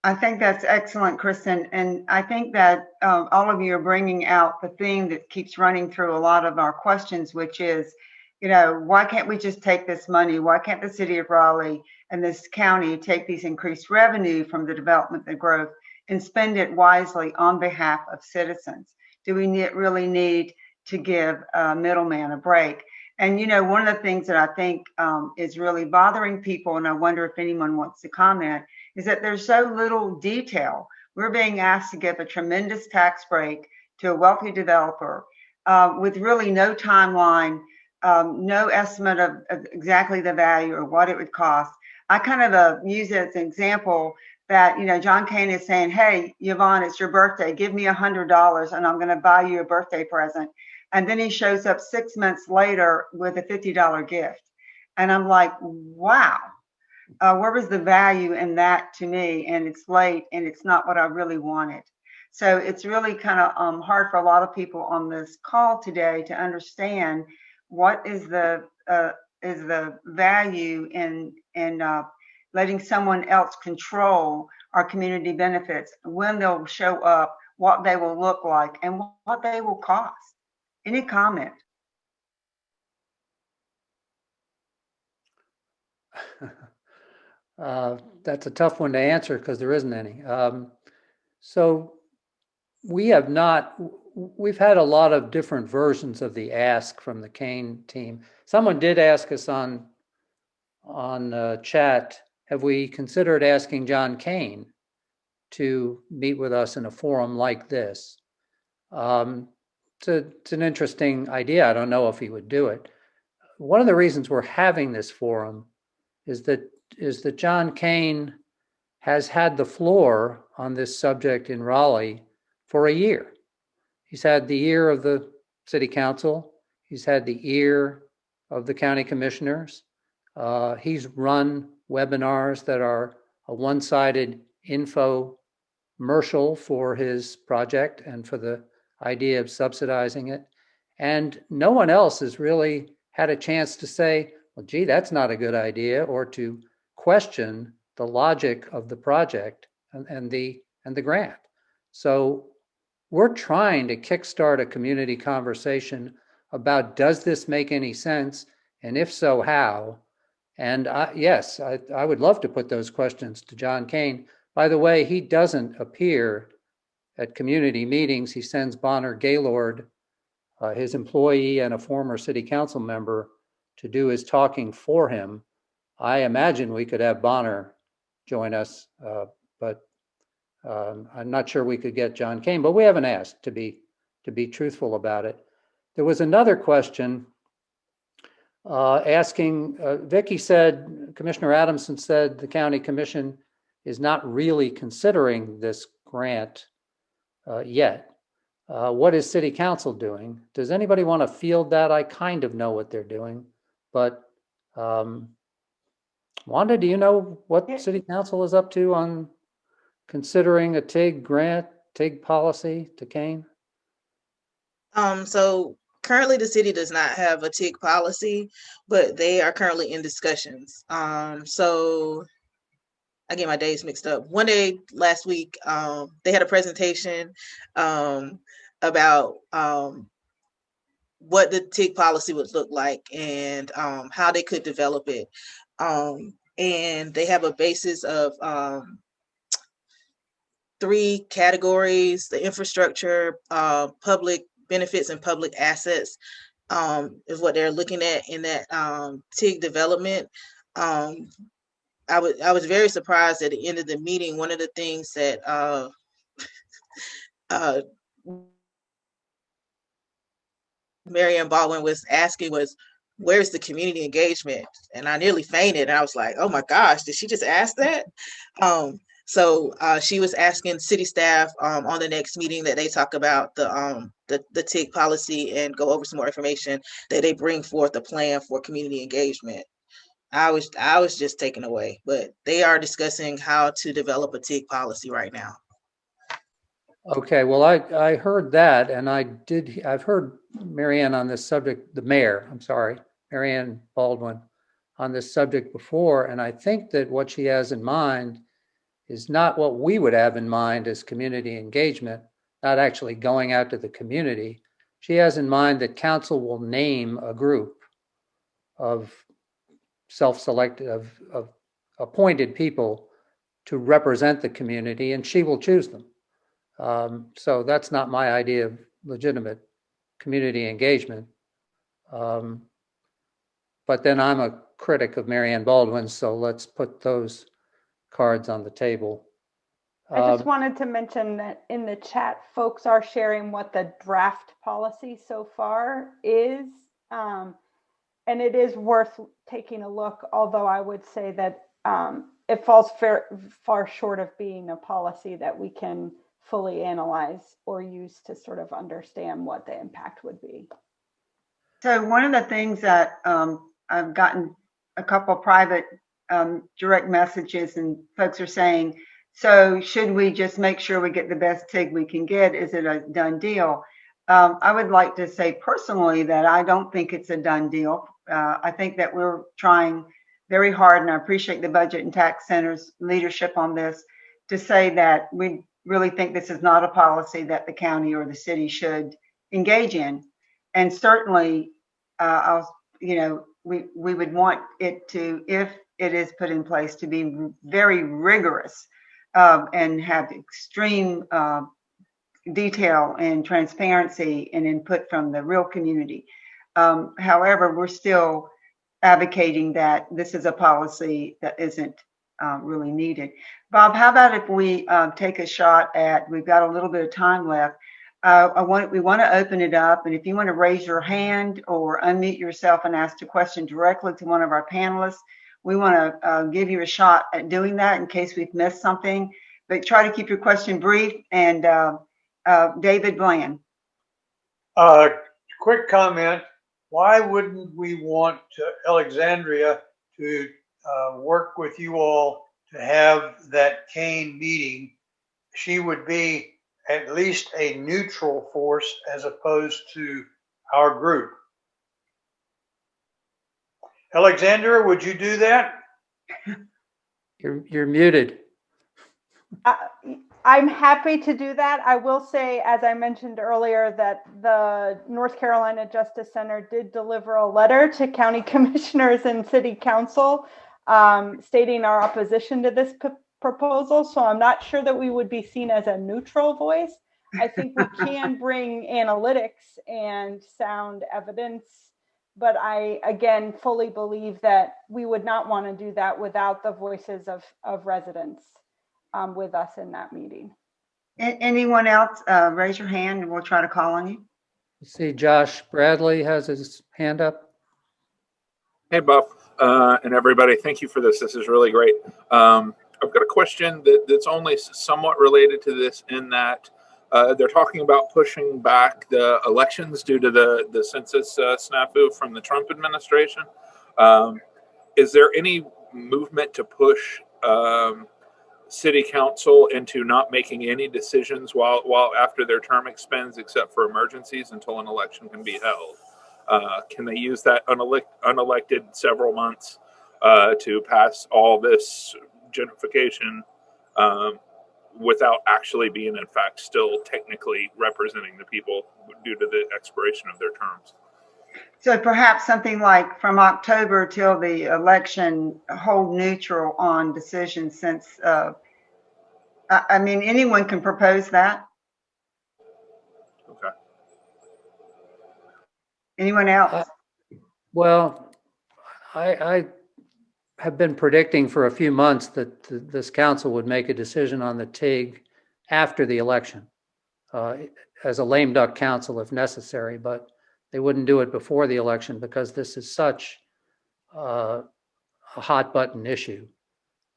I think that's excellent, Kristen. And I think that all of you are bringing out the theme that keeps running through a lot of our questions, which is, why can't we just take this money? Why can't the city of Raleigh and this county take these increased revenue from the development and growth and spend it wisely on behalf of citizens? Do we really need to give a middleman a break? And, one of the things that I think is really bothering people, and I wonder if anyone wants to comment, is that there's so little detail. We're being asked to give a tremendous tax break to a wealthy developer with really no timeline, no estimate of exactly the value or what it would cost. I kind of use it as an example that, John Kane is saying, hey, Yvonne, it's your birthday. Give me $100 and I'm going to buy you a birthday present. And then he shows up 6 months later with a $50 gift. And I'm like, wow. Where was the value in that to me? And it's late and it's not what I really wanted. So it's really kind of hard for a lot of people on this call today to understand what is the value in letting someone else control our community benefits, when they'll show up, what they will look like, and what they will cost. Any comment? That's a tough one to answer because there isn't any. So we've had a lot of different versions of the ask from the Kane team. Someone did ask us on chat, have we considered asking John Kane to meet with us in a forum like this? It's an interesting idea. I don't know if he would do it. One of the reasons we're having this forum is that John Kane has had the floor on this subject in Raleigh for a year. He's had the ear of the city council. He's had the ear of the county commissioners. He's run webinars that are a one-sided infomercial for his project and for the idea of subsidizing it. And no one else has really had a chance to say, well, gee, that's not a good idea, or to question the logic of the project and the grant. So we're trying to kickstart a community conversation about, does this make any sense? And if so, how? And yes, I would love to put those questions to John Kane. By the way, he doesn't appear at community meetings. He sends Bonner Gaylord, his employee and a former city council member, to do his talking for him. I imagine we could have Bonner join us, but I'm not sure we could get John Kane, but we haven't asked, to be truthful about it. There was another question asking, Vicki said, Commissioner Adamson said the county commission is not really considering this grant yet. What is city council doing? Does anybody want to field that? I kind of know what they're doing, but Wanda, do you know what city council is up to on considering a TIG grant, TIG policy to Kane? So currently the city does not have a TIG policy, but they are currently in discussions. So I get my days mixed up. One day last week, they had a presentation about what the TIG policy would look like and how they could develop it. And they have a basis of 3 categories: the infrastructure, public benefits, and public assets is what they're looking at in that TIG development. I was very surprised at the end of the meeting. One of the things that Marianne Baldwin was asking was, where's the community engagement? And I nearly fainted. And I was like, oh my gosh, did she just ask that? So she was asking city staff on the next meeting that they talk about the TIG policy and go over some more information, that they bring forth a plan for community engagement. I was just taken away, but they are discussing how to develop a TIG policy right now. Okay, well, I heard that, and I've heard Marianne on this subject, the mayor, I'm sorry, Marianne Baldwin, on this subject before, and I think that what she has in mind is not what we would have in mind as community engagement, not actually going out to the community. She has in mind that council will name a group of self-selected, of appointed people to represent the community, and she will choose them. So that's not my idea of legitimate community engagement. But then I'm a critic of Marianne Baldwin, so let's put those cards on the table. I just wanted to mention that in the chat, folks are sharing what the draft policy so far is. And it is worth taking a look, although I would say that it falls far short of being a policy that we can fully analyze or use to sort of understand what the impact would be. So one of the things that I've gotten a couple private direct messages, and folks are saying, so should we just make sure we get the best TIG we can get? Is it a done deal? I would like to say personally that I don't think it's a done deal. I think that we're trying very hard, and I appreciate the Budget and Tax Center's leadership on this, to say that we really think this is not a policy that the county or the city should engage in. And certainly, we would want it to, if it is put in place, to be very rigorous and have extreme detail and transparency and input from the real community. However, we're still advocating that this is a policy that isn't really needed. Bob, how about if we take a shot at, we've got a little bit of time left. We want to open it up, and if you want to raise your hand or unmute yourself and ask a question directly to one of our panelists, we want to give you a shot at doing that in case we've missed something. But try to keep your question brief. And David Bland. Quick comment. Why wouldn't we want Alexandria to work with you all to have that Kane meeting? She would be at least a neutral force as opposed to our group. Alexandra, would you do that? You're muted. I'm happy to do that. I will say, as I mentioned earlier, that the North Carolina Justice Center did deliver a letter to county commissioners and city council stating our opposition to this proposal. So I'm not sure that we would be seen as a neutral voice. I think we can bring analytics and sound evidence, but I, again, fully believe that we would not want to do that without the voices of residents with us in that meeting. Anyone else? Raise your hand and we'll try to call on you. See, Josh Bradley has his hand up. Hey, Buff, and everybody. Thank you for this. This is really great. I've got a question that's only somewhat related to this, in that they're talking about pushing back the elections due to the census snafu from the Trump administration. Is there any movement to push city council into not making any decisions while after their term expends, except for emergencies, until an election can be held? Can they use that unelected several months to pass all this gentrification without actually being, in fact, still technically representing the people due to the expiration of their terms? So perhaps something like from October till the election, hold neutral on decisions, since, I mean, anyone can propose that. Okay. Anyone else? Well, I have been predicting for a few months that this council would make a decision on the TIG after the election as a lame duck council if necessary, but they wouldn't do it before the election because this is such a hot button issue.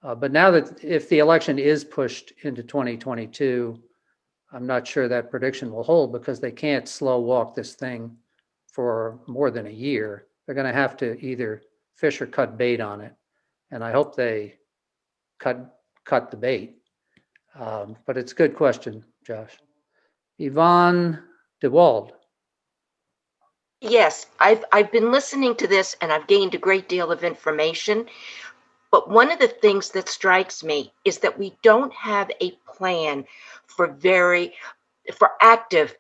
But now that if the election is pushed into 2022, I'm not sure that prediction will hold, because they can't slow walk this thing for more than a year. They're going to have to either fish or cut bait on it. And I hope they cut the bait. But it's a good question, Josh. Yvonne DeWald. Yes, I've been listening to this and I've gained a great deal of information. But one of the things that strikes me is that we don't have a plan for active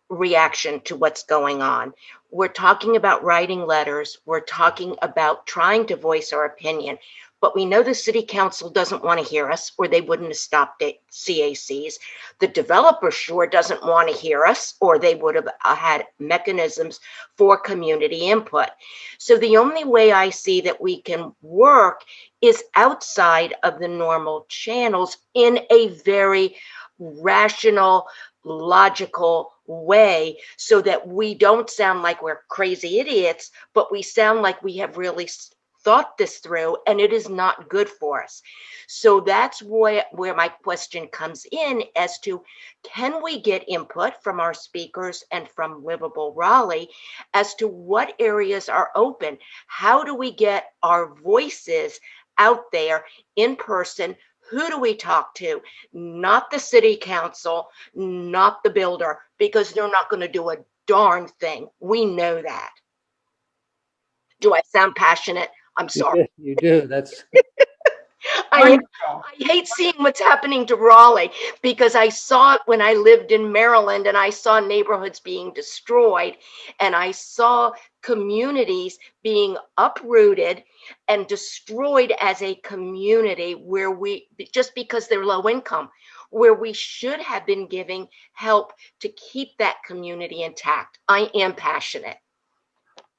reaction to what's going on. We're talking about writing letters. We're talking about trying to voice our opinion. But we know the city council doesn't want to hear us, or they wouldn't have stopped CACs. The developer sure doesn't want to hear us, or they would have had mechanisms for community input. So the only way I see that we can work is outside of the normal channels in a very rational, logical way, so that we don't sound like we're crazy idiots, but we sound like we have really thought this through, and it is not good for us. So that's where my question comes in as to, can we get input from our speakers and from Livable Raleigh as to what areas are open? How do we get our voices out there in person? Who do we talk to? Not the city council, not the builder, because they're not going to do a darn thing. We know that. Do I sound passionate? I'm sorry. You do. That's I hate seeing what's happening to Raleigh, because I saw it when I lived in Maryland, and I saw neighborhoods being destroyed, and I saw communities being uprooted and destroyed as a community, where just because they're low income, where we should have been giving help to keep that community intact. I am passionate.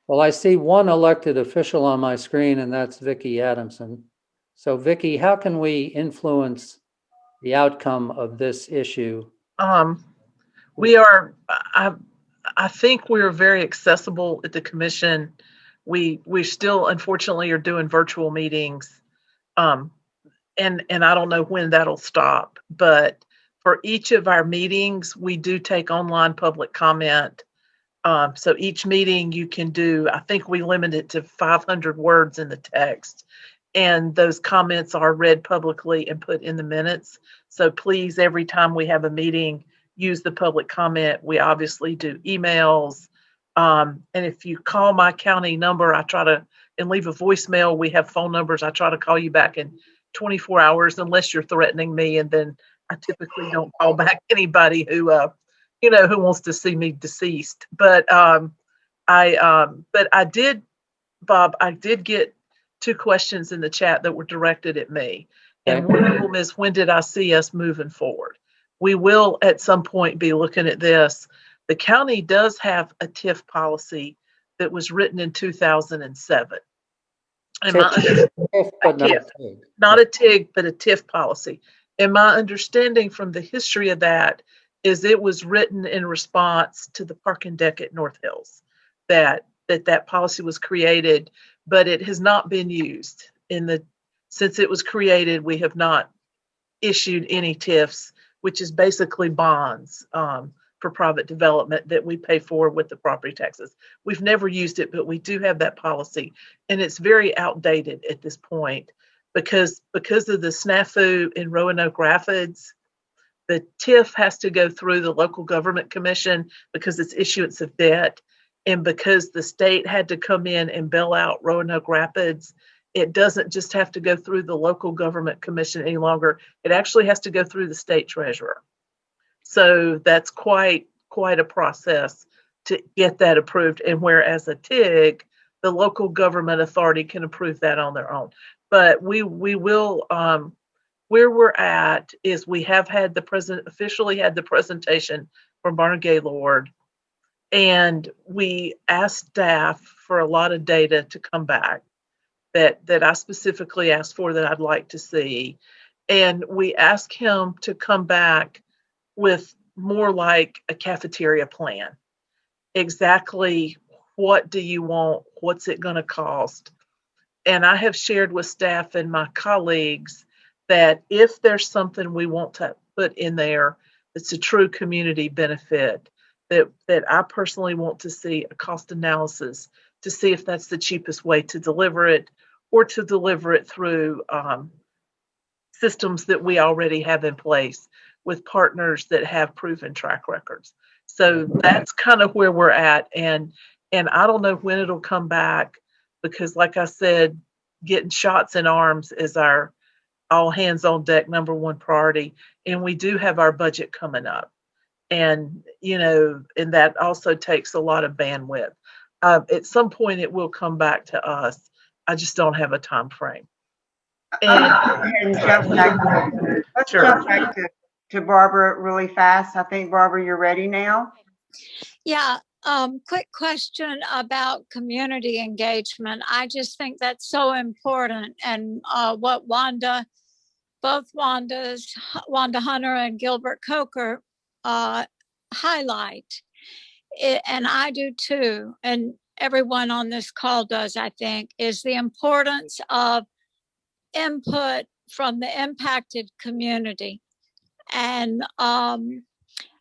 Well, I see one elected official on my screen, and that's Vicki Adamson. So Vicki, how can we influence the outcome of this issue? We are, I think we're very accessible at the commission. We still, unfortunately, are doing virtual meetings. And I don't know when that'll stop, but for each of our meetings, we do take online public comment. So each meeting you can do, I think we limit it to 500 words in the text, and those comments are read publicly and put in the minutes. So please, every time we have a meeting, use the public comment. We obviously do emails. And if you call my county number, and leave a voicemail. We have phone numbers. I try to call you back in 24 hours, unless you're threatening me. And then I typically don't call back anybody who wants to see me deceased. But I did, Bob, I did get 2 questions in the chat that were directed at me. And one of them is, when did I see us moving forward? We will at some point be looking at this. The county does have a TIF policy that was written in 2007. TIF, but not TIF. TIG. Not a TIG, but a TIF policy. And my understanding from the history of that is it was written in response to the parking deck at North Hills, that policy was created, but it has not been used since it was created. We have not issued any TIFs, which is basically bonds for private development that we pay for with the property taxes. We've never used it, but we do have that policy, and it's very outdated at this point because of the snafu in Roanoke Rapids. The TIF has to go through the local government commission because it's issuance of debt. And because the state had to come in and bail out Roanoke Rapids, it doesn't just have to go through the local government commission any longer. It actually has to go through the state treasurer. So that's quite a process to get that approved. And whereas a TIG, the local government authority can approve that on their own. But we will, where we're at is we have had officially had the presentation from Barnard Gaylord, and we asked staff for a lot of data to come back that I specifically asked for, that I'd like to see. And we asked him to come back with more like a cafeteria plan. Exactly what do you want? What's it going to cost? And I have shared with staff and my colleagues that if there's something we want to put in there that's a true community benefit, that I personally want to see a cost analysis to see if that's the cheapest way to deliver it, or to deliver it through systems that we already have in place. with partners that have proven track records. So that's kind of where we're at. And I don't know when it'll come back because, like I said, getting shots in arms is our all hands on deck #1 priority. And we do have our budget coming up. And, and that also takes a lot of bandwidth. At some point, it will come back to us. I just don't have a time frame. And jump back let's Sure. jump back to Barbara really fast. I think, Barbara, you're ready now. Yeah, quick question about community engagement. I just think that's so important. And what both Wanda Hunter and Gilbert Coker highlight, and I do too, and everyone on this call does, I think, is the importance of input from the impacted community. And I'm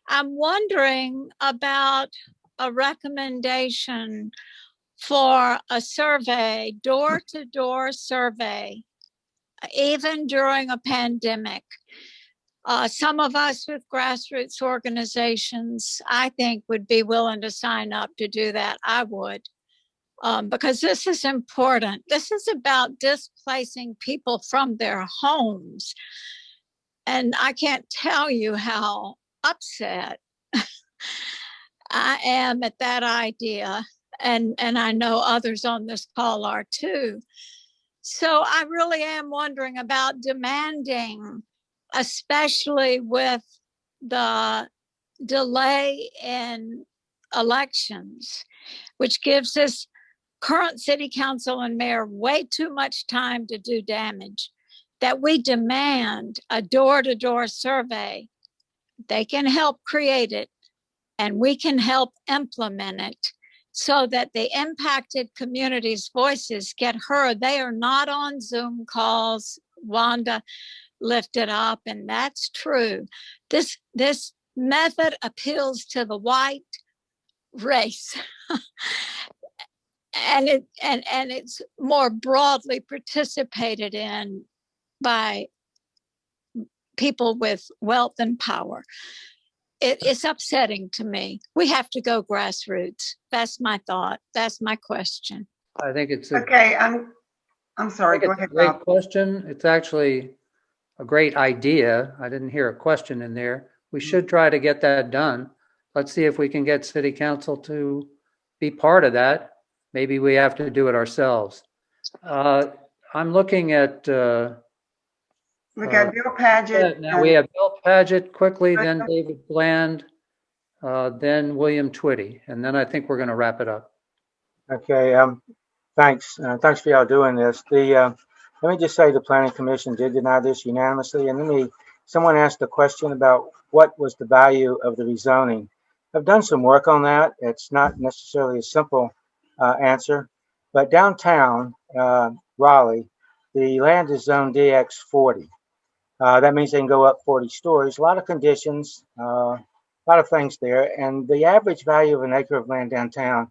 wondering about a recommendation for a survey, door-to-door survey, even during a pandemic. Some of us with grassroots organizations, I think, would be willing to sign up to do that. I would, because this is important. This is about displacing people from their homes. And I can't tell you how upset I am at that idea. And I know others on this call are too. So I really am wondering about demanding, especially with the delay in elections, which gives this current city council and mayor way too much time to do damage, that we demand a door-to-door survey. They can help create it, and we can help implement it so that the impacted communities' voices get heard. They are not on Zoom calls. Wanda lifted up, and that's true. This method appeals to the white race. and it's more broadly participated in by people with wealth and power. It's upsetting to me. We have to go grassroots. That's my thought. That's my question. I think it's Okay, I'm sorry. Go ahead, great Bob. question. It's actually a great idea. I didn't hear a question in there. We should try to get that done. Let's see if we can get city council to be part of that. Maybe we have to do it ourselves. I'm looking at We got Bill Paget. now we have Bill Paget quickly, then David Bland, then William Twitty, and then I think we're going to wrap it up. Okay, thanks. Thanks for y'all doing this. Let me just say the Planning Commission did deny this unanimously. And someone asked a question about what was the value of the rezoning. I've done some work on that. It's not necessarily a simple answer, but downtown Raleigh, the land is zoned DX 40. That means they can go up 40 stories. A lot of conditions, a lot of things there. And the average value of an acre of land downtown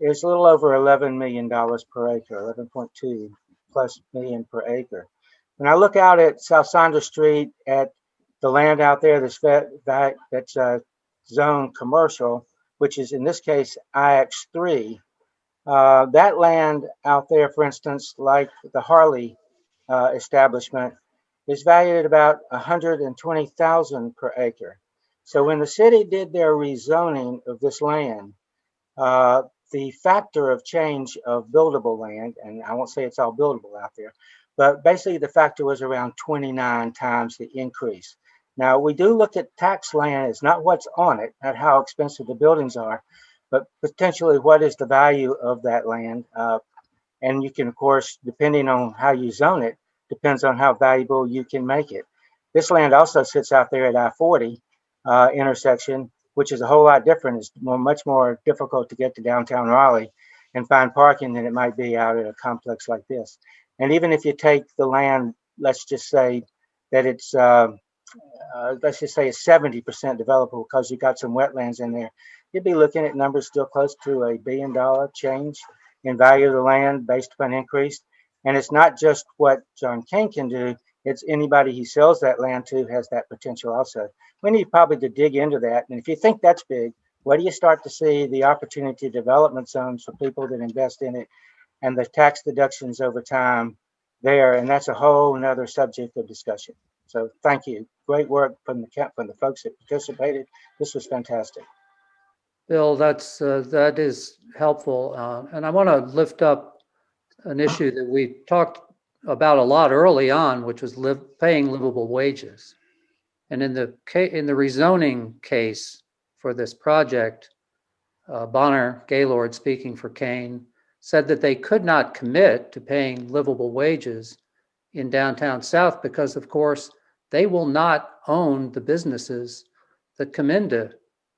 is a little over $11 million per acre, 11.2 plus million per acre. When I look out at South Saunders Street at the land out there that's zone commercial, which is in this case IX3, that land out there, for instance, like the Harley establishment, is valued at about $120,000 per acre. So when the city did their rezoning of this land, the factor of change of buildable land, and I won't say it's all buildable out there, but basically the factor was around 29 times the increase. Now we do look at tax land. It's not what's on it, not how expensive the buildings are, but potentially what is the value of that land. And you can, of course, depending on how you zone it, depends on how valuable you can make it. This land also sits out there at I-40 intersection, which is a whole lot different. It's much more difficult to get to downtown Raleigh and find parking than it might be out at a complex like this. And even if you take the land, let's just say that it's, let's just say it's 70% developable because you got some wetlands in there, you'd be looking at numbers still close to $1 billion change in value of the land based upon increase. And it's not just what John King can do, it's anybody he sells that land to has that potential also. We need probably to dig into that. And if you think that's big, where do you start to see the opportunity development zones for people that invest in it and the tax deductions over time there? And that's a whole nother subject of discussion. So thank you. Great work from the folks that participated. This was fantastic. Bill, that is helpful. And I want to lift up an issue that we talked about a lot early on, which was paying livable wages. And in the rezoning case for this project, Bonner Gaylord, speaking for Kane, said that they could not commit to paying livable wages in downtown South because, of course, they will not own the businesses that come into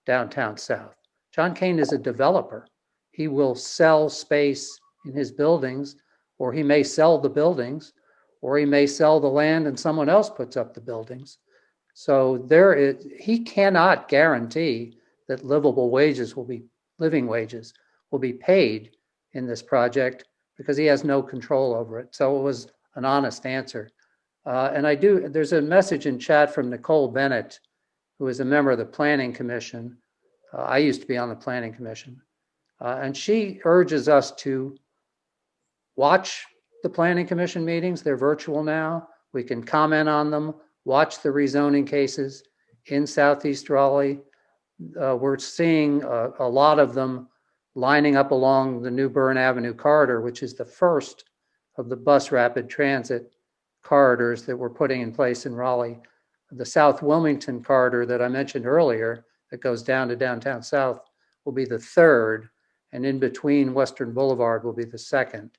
downtown South. John Kane is a developer. He will sell space in his buildings, or he may sell the buildings, or he may sell the land and someone else puts up the buildings. So he cannot guarantee that living wages will be paid in this project because he has no control over it. So it was an honest answer. There's a message in chat from Nicole Bennett, who is a member of the Planning Commission. I used to be on the Planning Commission. And she urges us to watch the Planning Commission meetings. They're virtual now. We can comment on them, watch the rezoning cases in Southeast Raleigh. We're seeing a lot of them lining up along the New Bern Avenue corridor, which is the first of the bus rapid transit corridors that we're putting in place in Raleigh. The South Wilmington corridor that I mentioned earlier that goes down to downtown South will be the third, and in between Western Boulevard will be the second.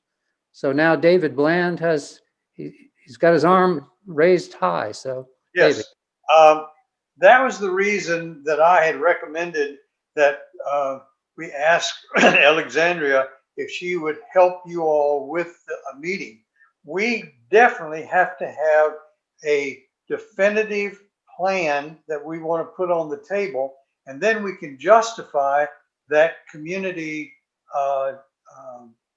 So now David Bland he's got his arm raised high. So Yes, that was the reason that I had recommended that we ask Alexandria if she would help you all with a meeting. We definitely have to have a definitive plan that we want to put on the table, and then we can justify that community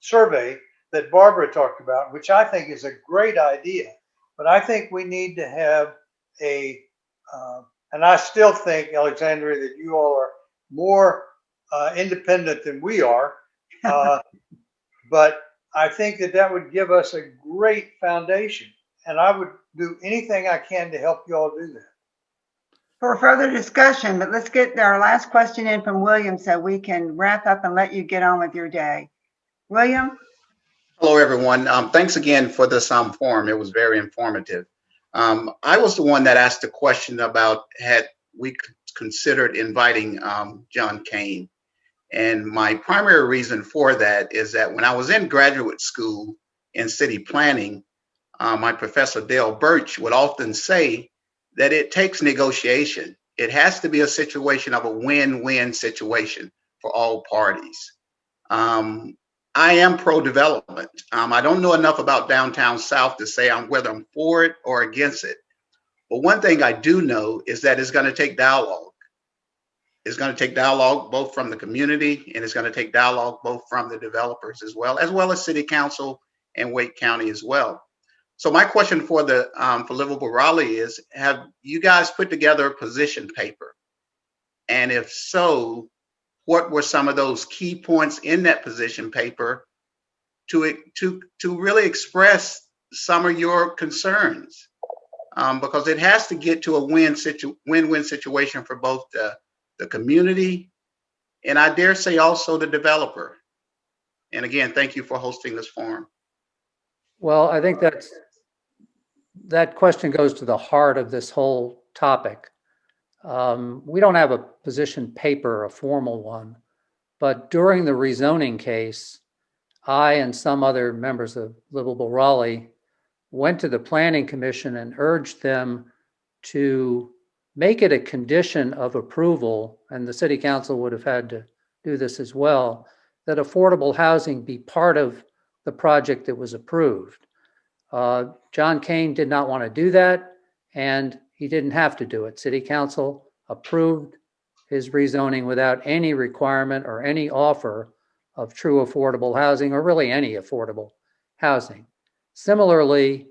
survey that Barbara talked about, which I think is a great idea. But I think we need to have and I still think, Alexandria, that you all are more independent than we are. But I think that would give us a great foundation. And I would do anything I can to help you all do that. For further discussion, but let's get our last question in from William so we can wrap up and let you get on with your day. William? Hello, everyone. Thanks again for this forum. It was very informative. I was the one that asked the question about had we considered inviting John Kane. And my primary reason for that is that when I was in graduate school in city planning, my professor Dale Birch would often say that it takes negotiation. It has to be a situation of a win-win situation for all parties. I am pro-development. I don't know enough about downtown South to say whether I'm for it or against it. But one thing I do know is that it's going to take dialogue. It's going to take dialogue both from the community, and it's going to take dialogue both from the developers as well as City Council and Wake County as well. So my question for Livable Raleigh is, have you guys put together a position paper? And if so, what were some of those key points in that position paper to really express some of your concerns? Because it has to get to a win-win situation for both the community and I dare say also the developer. And again, thank you for hosting this forum. Well, I think that question goes to the heart of this whole topic. We don't have a position paper, a formal one, but during the rezoning case, I and some other members of Livable Raleigh went to the Planning Commission and urged them to make it a condition of approval, and the City Council would have had to do this as well, that affordable housing be part of the project that was approved. John Kane did not want to do that, and he didn't have to do it. City Council approved his rezoning without any requirement or any offer of true affordable housing, or really any affordable housing. Similarly,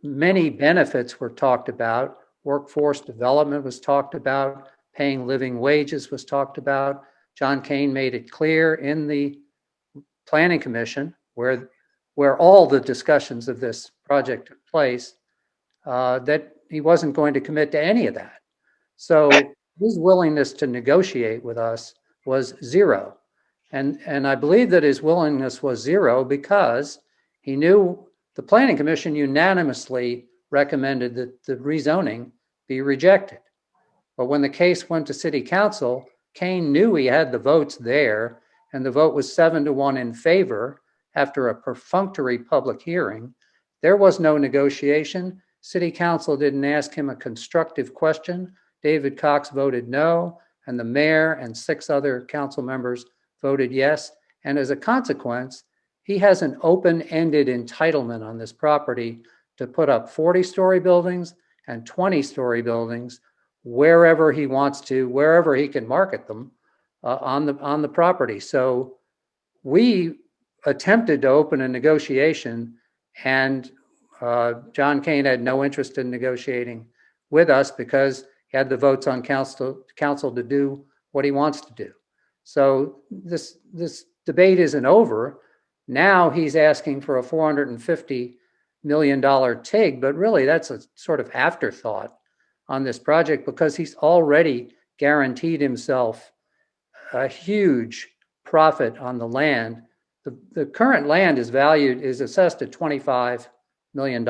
many benefits were talked about. Workforce development was talked about. Paying living wages was talked about. John Kane made it clear in the Planning Commission, where all the discussions of this project took place, that he wasn't going to commit to any of that. So his willingness to negotiate with us was zero. And I believe that his willingness was zero because he knew the Planning Commission unanimously recommended that the rezoning be rejected. But when the case went to City Council, Kane knew he had the votes there, and the vote was 7-1 in favor after a perfunctory public hearing. There was no negotiation. City Council didn't ask him a constructive question. David Cox voted no, and the mayor and 6 other council members voted yes. And as a consequence, he has an open-ended entitlement on this property to put up 40-story buildings and 20-story buildings wherever he wants to, wherever he can market them on the property. So we attempted to open a negotiation, and John Kane had no interest in negotiating with us because he had the votes on council to do what he wants to do. So this debate isn't over. Now he's asking for a $450 million TIG, but really that's a sort of afterthought on this project because he's already guaranteed himself a huge profit on the land. The current land is assessed at $25 million.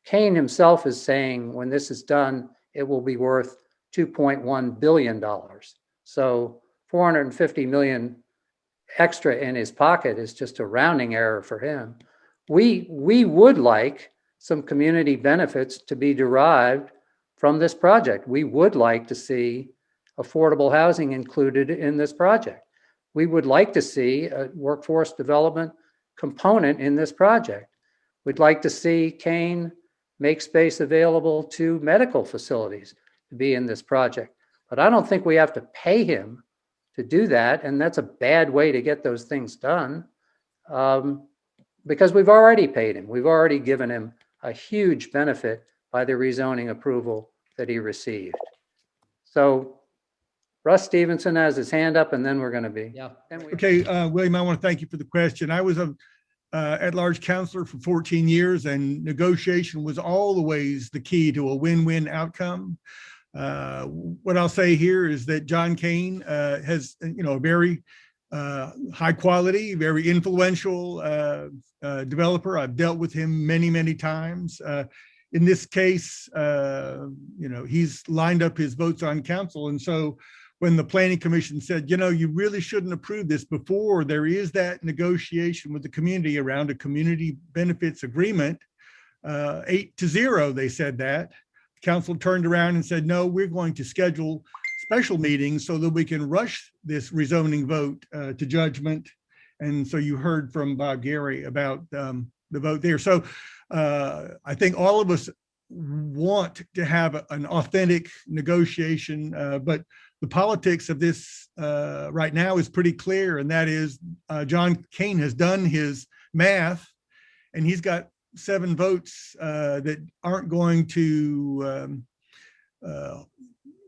Kane himself is saying when this is done, it will be worth $2.1 billion. So 450 million extra in his pocket is just a rounding error for him. We would like some community benefits to be derived from this project. We would like to see affordable housing included in this project. We would like to see a workforce development component in this project. We'd like to see Kane make space available to medical facilities to be in this project. But I don't think we have to pay him to do that, and that's a bad way to get those things done because we've already paid him. We've already given him a huge benefit by the rezoning approval that he received. So Russ Stevenson has his hand up, and then we're going to be. Yeah. Okay, William, I want to thank you for the question. I was a at-large counselor for 14 years, and negotiation was always the key to a win-win outcome. What I'll say here is that John Kane has, a very high quality, very influential developer. I've dealt with him many, many times. In this case, he's lined up his votes on council. And so when the Planning Commission said, you really shouldn't approve this before there is that negotiation with the community around a community benefits agreement, 8-0, they said that. Council turned around and said, no, we're going to schedule special meetings so that we can rush this rezoning vote to judgment. And so you heard from Bob Gary about the vote there. So I think all of us want to have an authentic negotiation, but the politics of this right now is pretty clear. And that is John Kane has done his math and he's got 7 votes that aren't going to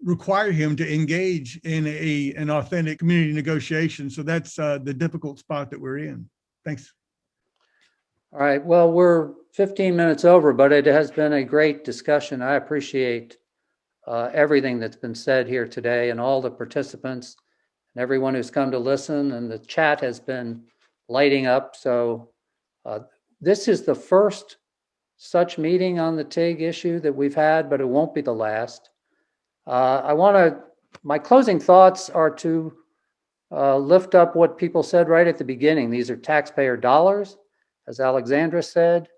require him to engage in an authentic community negotiation. So that's the difficult spot that we're in. Thanks. All right. Well, we're 15 minutes over, but it has been a great discussion. I appreciate everything that's been said here today and all the participants and everyone who's come to listen, and the chat has been lighting up. So this is the first such meeting on the TIG issue that we've had, but it won't be the last. My closing thoughts are to lift up what people said right at the beginning. These are taxpayer dollars, as Alexandra said.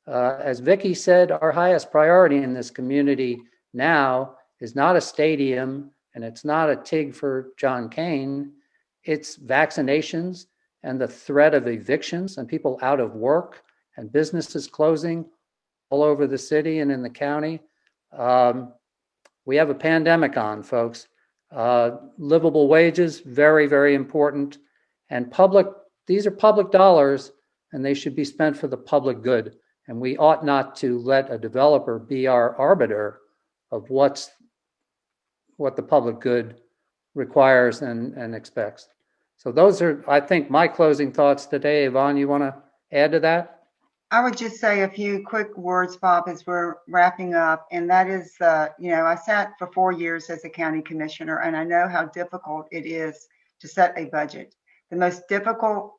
As Vicki said, our highest priority in this community now is not a stadium and it's not a TIG for John Kane. It's vaccinations and the threat of evictions and people out of work and businesses closing all over the city and in the county. We have a pandemic on, folks. Livable wages, very, very important. And these are public dollars, and they should be spent for the public good And we ought not to let a developer be our arbiter of what the public good requires and expects. So those are, I think, my closing thoughts today. Yvonne, you want to add to that? I would just say a few quick words, Bob, as we're wrapping up. And that is, I sat for 4 years as a county commissioner, and I know how difficult it is to set a budget. The most difficult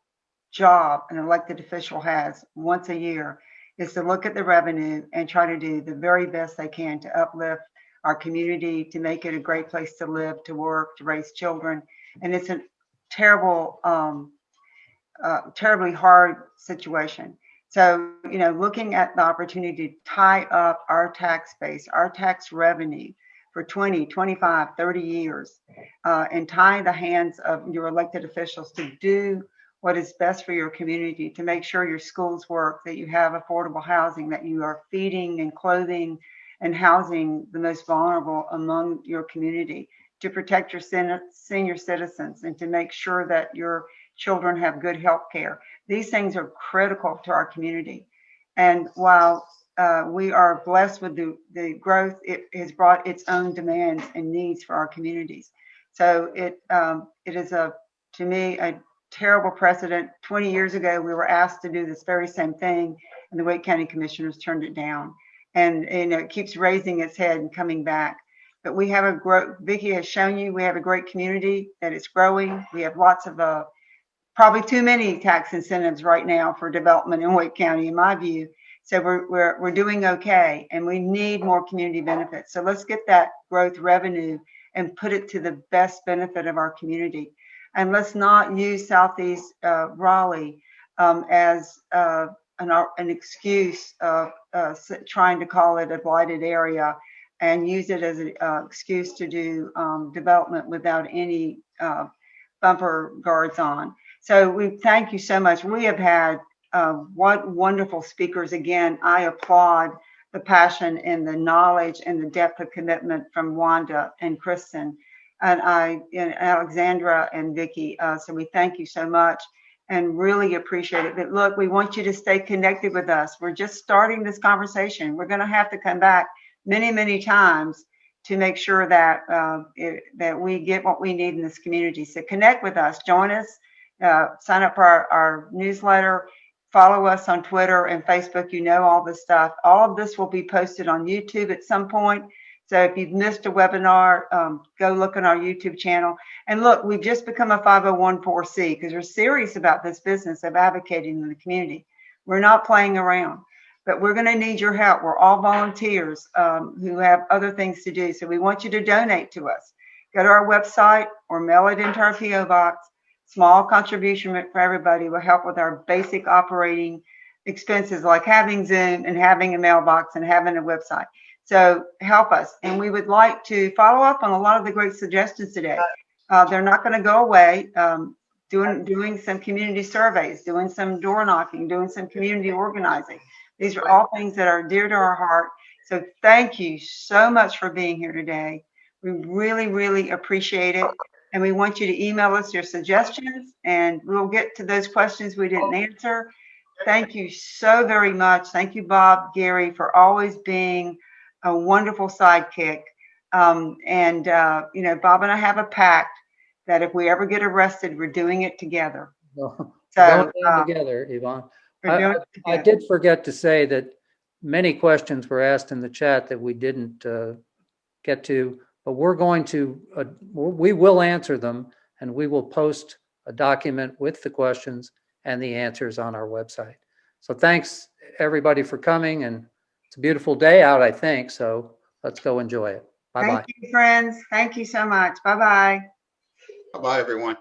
job an elected official has once a year is to look at the revenue and try to do the very best they can to uplift our community, to make it a great place to live, to work, to raise children. And it's a terrible, terribly hard situation. So, looking at the opportunity to tie up our tax base, our tax revenue for 20, 25, 30 years, and tie the hands of your elected officials to do what is best for your community, to make sure your schools work, that you have affordable housing, that you are feeding and clothing and housing the most vulnerable among your community, to protect your senior citizens, and to make sure that your children have good health care. These things are critical to our community. And while we are blessed with the growth, it has brought its own demands and needs for our communities. So it is, to me, a terrible precedent. 20 years ago, we were asked to do this very same thing, and the Wake County Commissioners turned it down. And it keeps raising its head and coming back. But we have Vicki has shown you, we have a great community that is growing. We have lots of probably too many tax incentives right now for development in Wake County, in my view. So we're doing okay, and we need more community benefits. So let's get that growth revenue and put it to the best benefit of our community. And let's not use Southeast Raleigh as an excuse of trying to call it a blighted area and use it as an excuse to do development without any bumper guards on. So we thank you so much. We have had what wonderful speakers. Again, I applaud the passion and the knowledge and the depth of commitment from Wanda and Kristen and Alexandra and Vicki. So we thank you so much and really appreciate it. But look, we want you to stay connected with us. We're just starting this conversation. We're going to have to come back many, many times to make sure that that we get what we need in this community. So connect with us, join us, sign up for our newsletter, follow us on Twitter and Facebook. All this stuff. All of this will be posted on YouTube at some point. So if you've missed a webinar, go look on our YouTube channel. And look, we've just become a 501(c) because we're serious about this business of advocating in the community. We're not playing around. But we're going to need your help. We're all volunteers who have other things to do. So we want you to donate to us. Go to our website or mail it into our P.O. box. Small contribution for everybody will help with our basic operating expenses like having Zoom and having a mailbox and having a website. So help us. And we would like to follow up on a lot of the great suggestions today. They're not going to go away. Doing some community surveys, doing some door knocking, doing some community organizing. These are all things that are dear to our heart. So thank you so much for being here today. We really, really appreciate it. And we want you to email us your suggestions and we'll get to those questions we didn't answer. Thank you so very much. Thank you, Bob, Gary, for always being a wonderful sidekick. Bob and I have a pact that if we ever get arrested, we're doing it together. Well, So going together, Yvonne. we're doing it I together. did forget to say that many questions were asked in the chat that we didn't get to, but we will answer them, and we will post a document with the questions and the answers on our website. So thanks everybody for coming, and it's a beautiful day out, I think. So let's go enjoy it. Bye-bye. Thank you, friends. Thank you so much. Bye-bye. Bye-bye, everyone.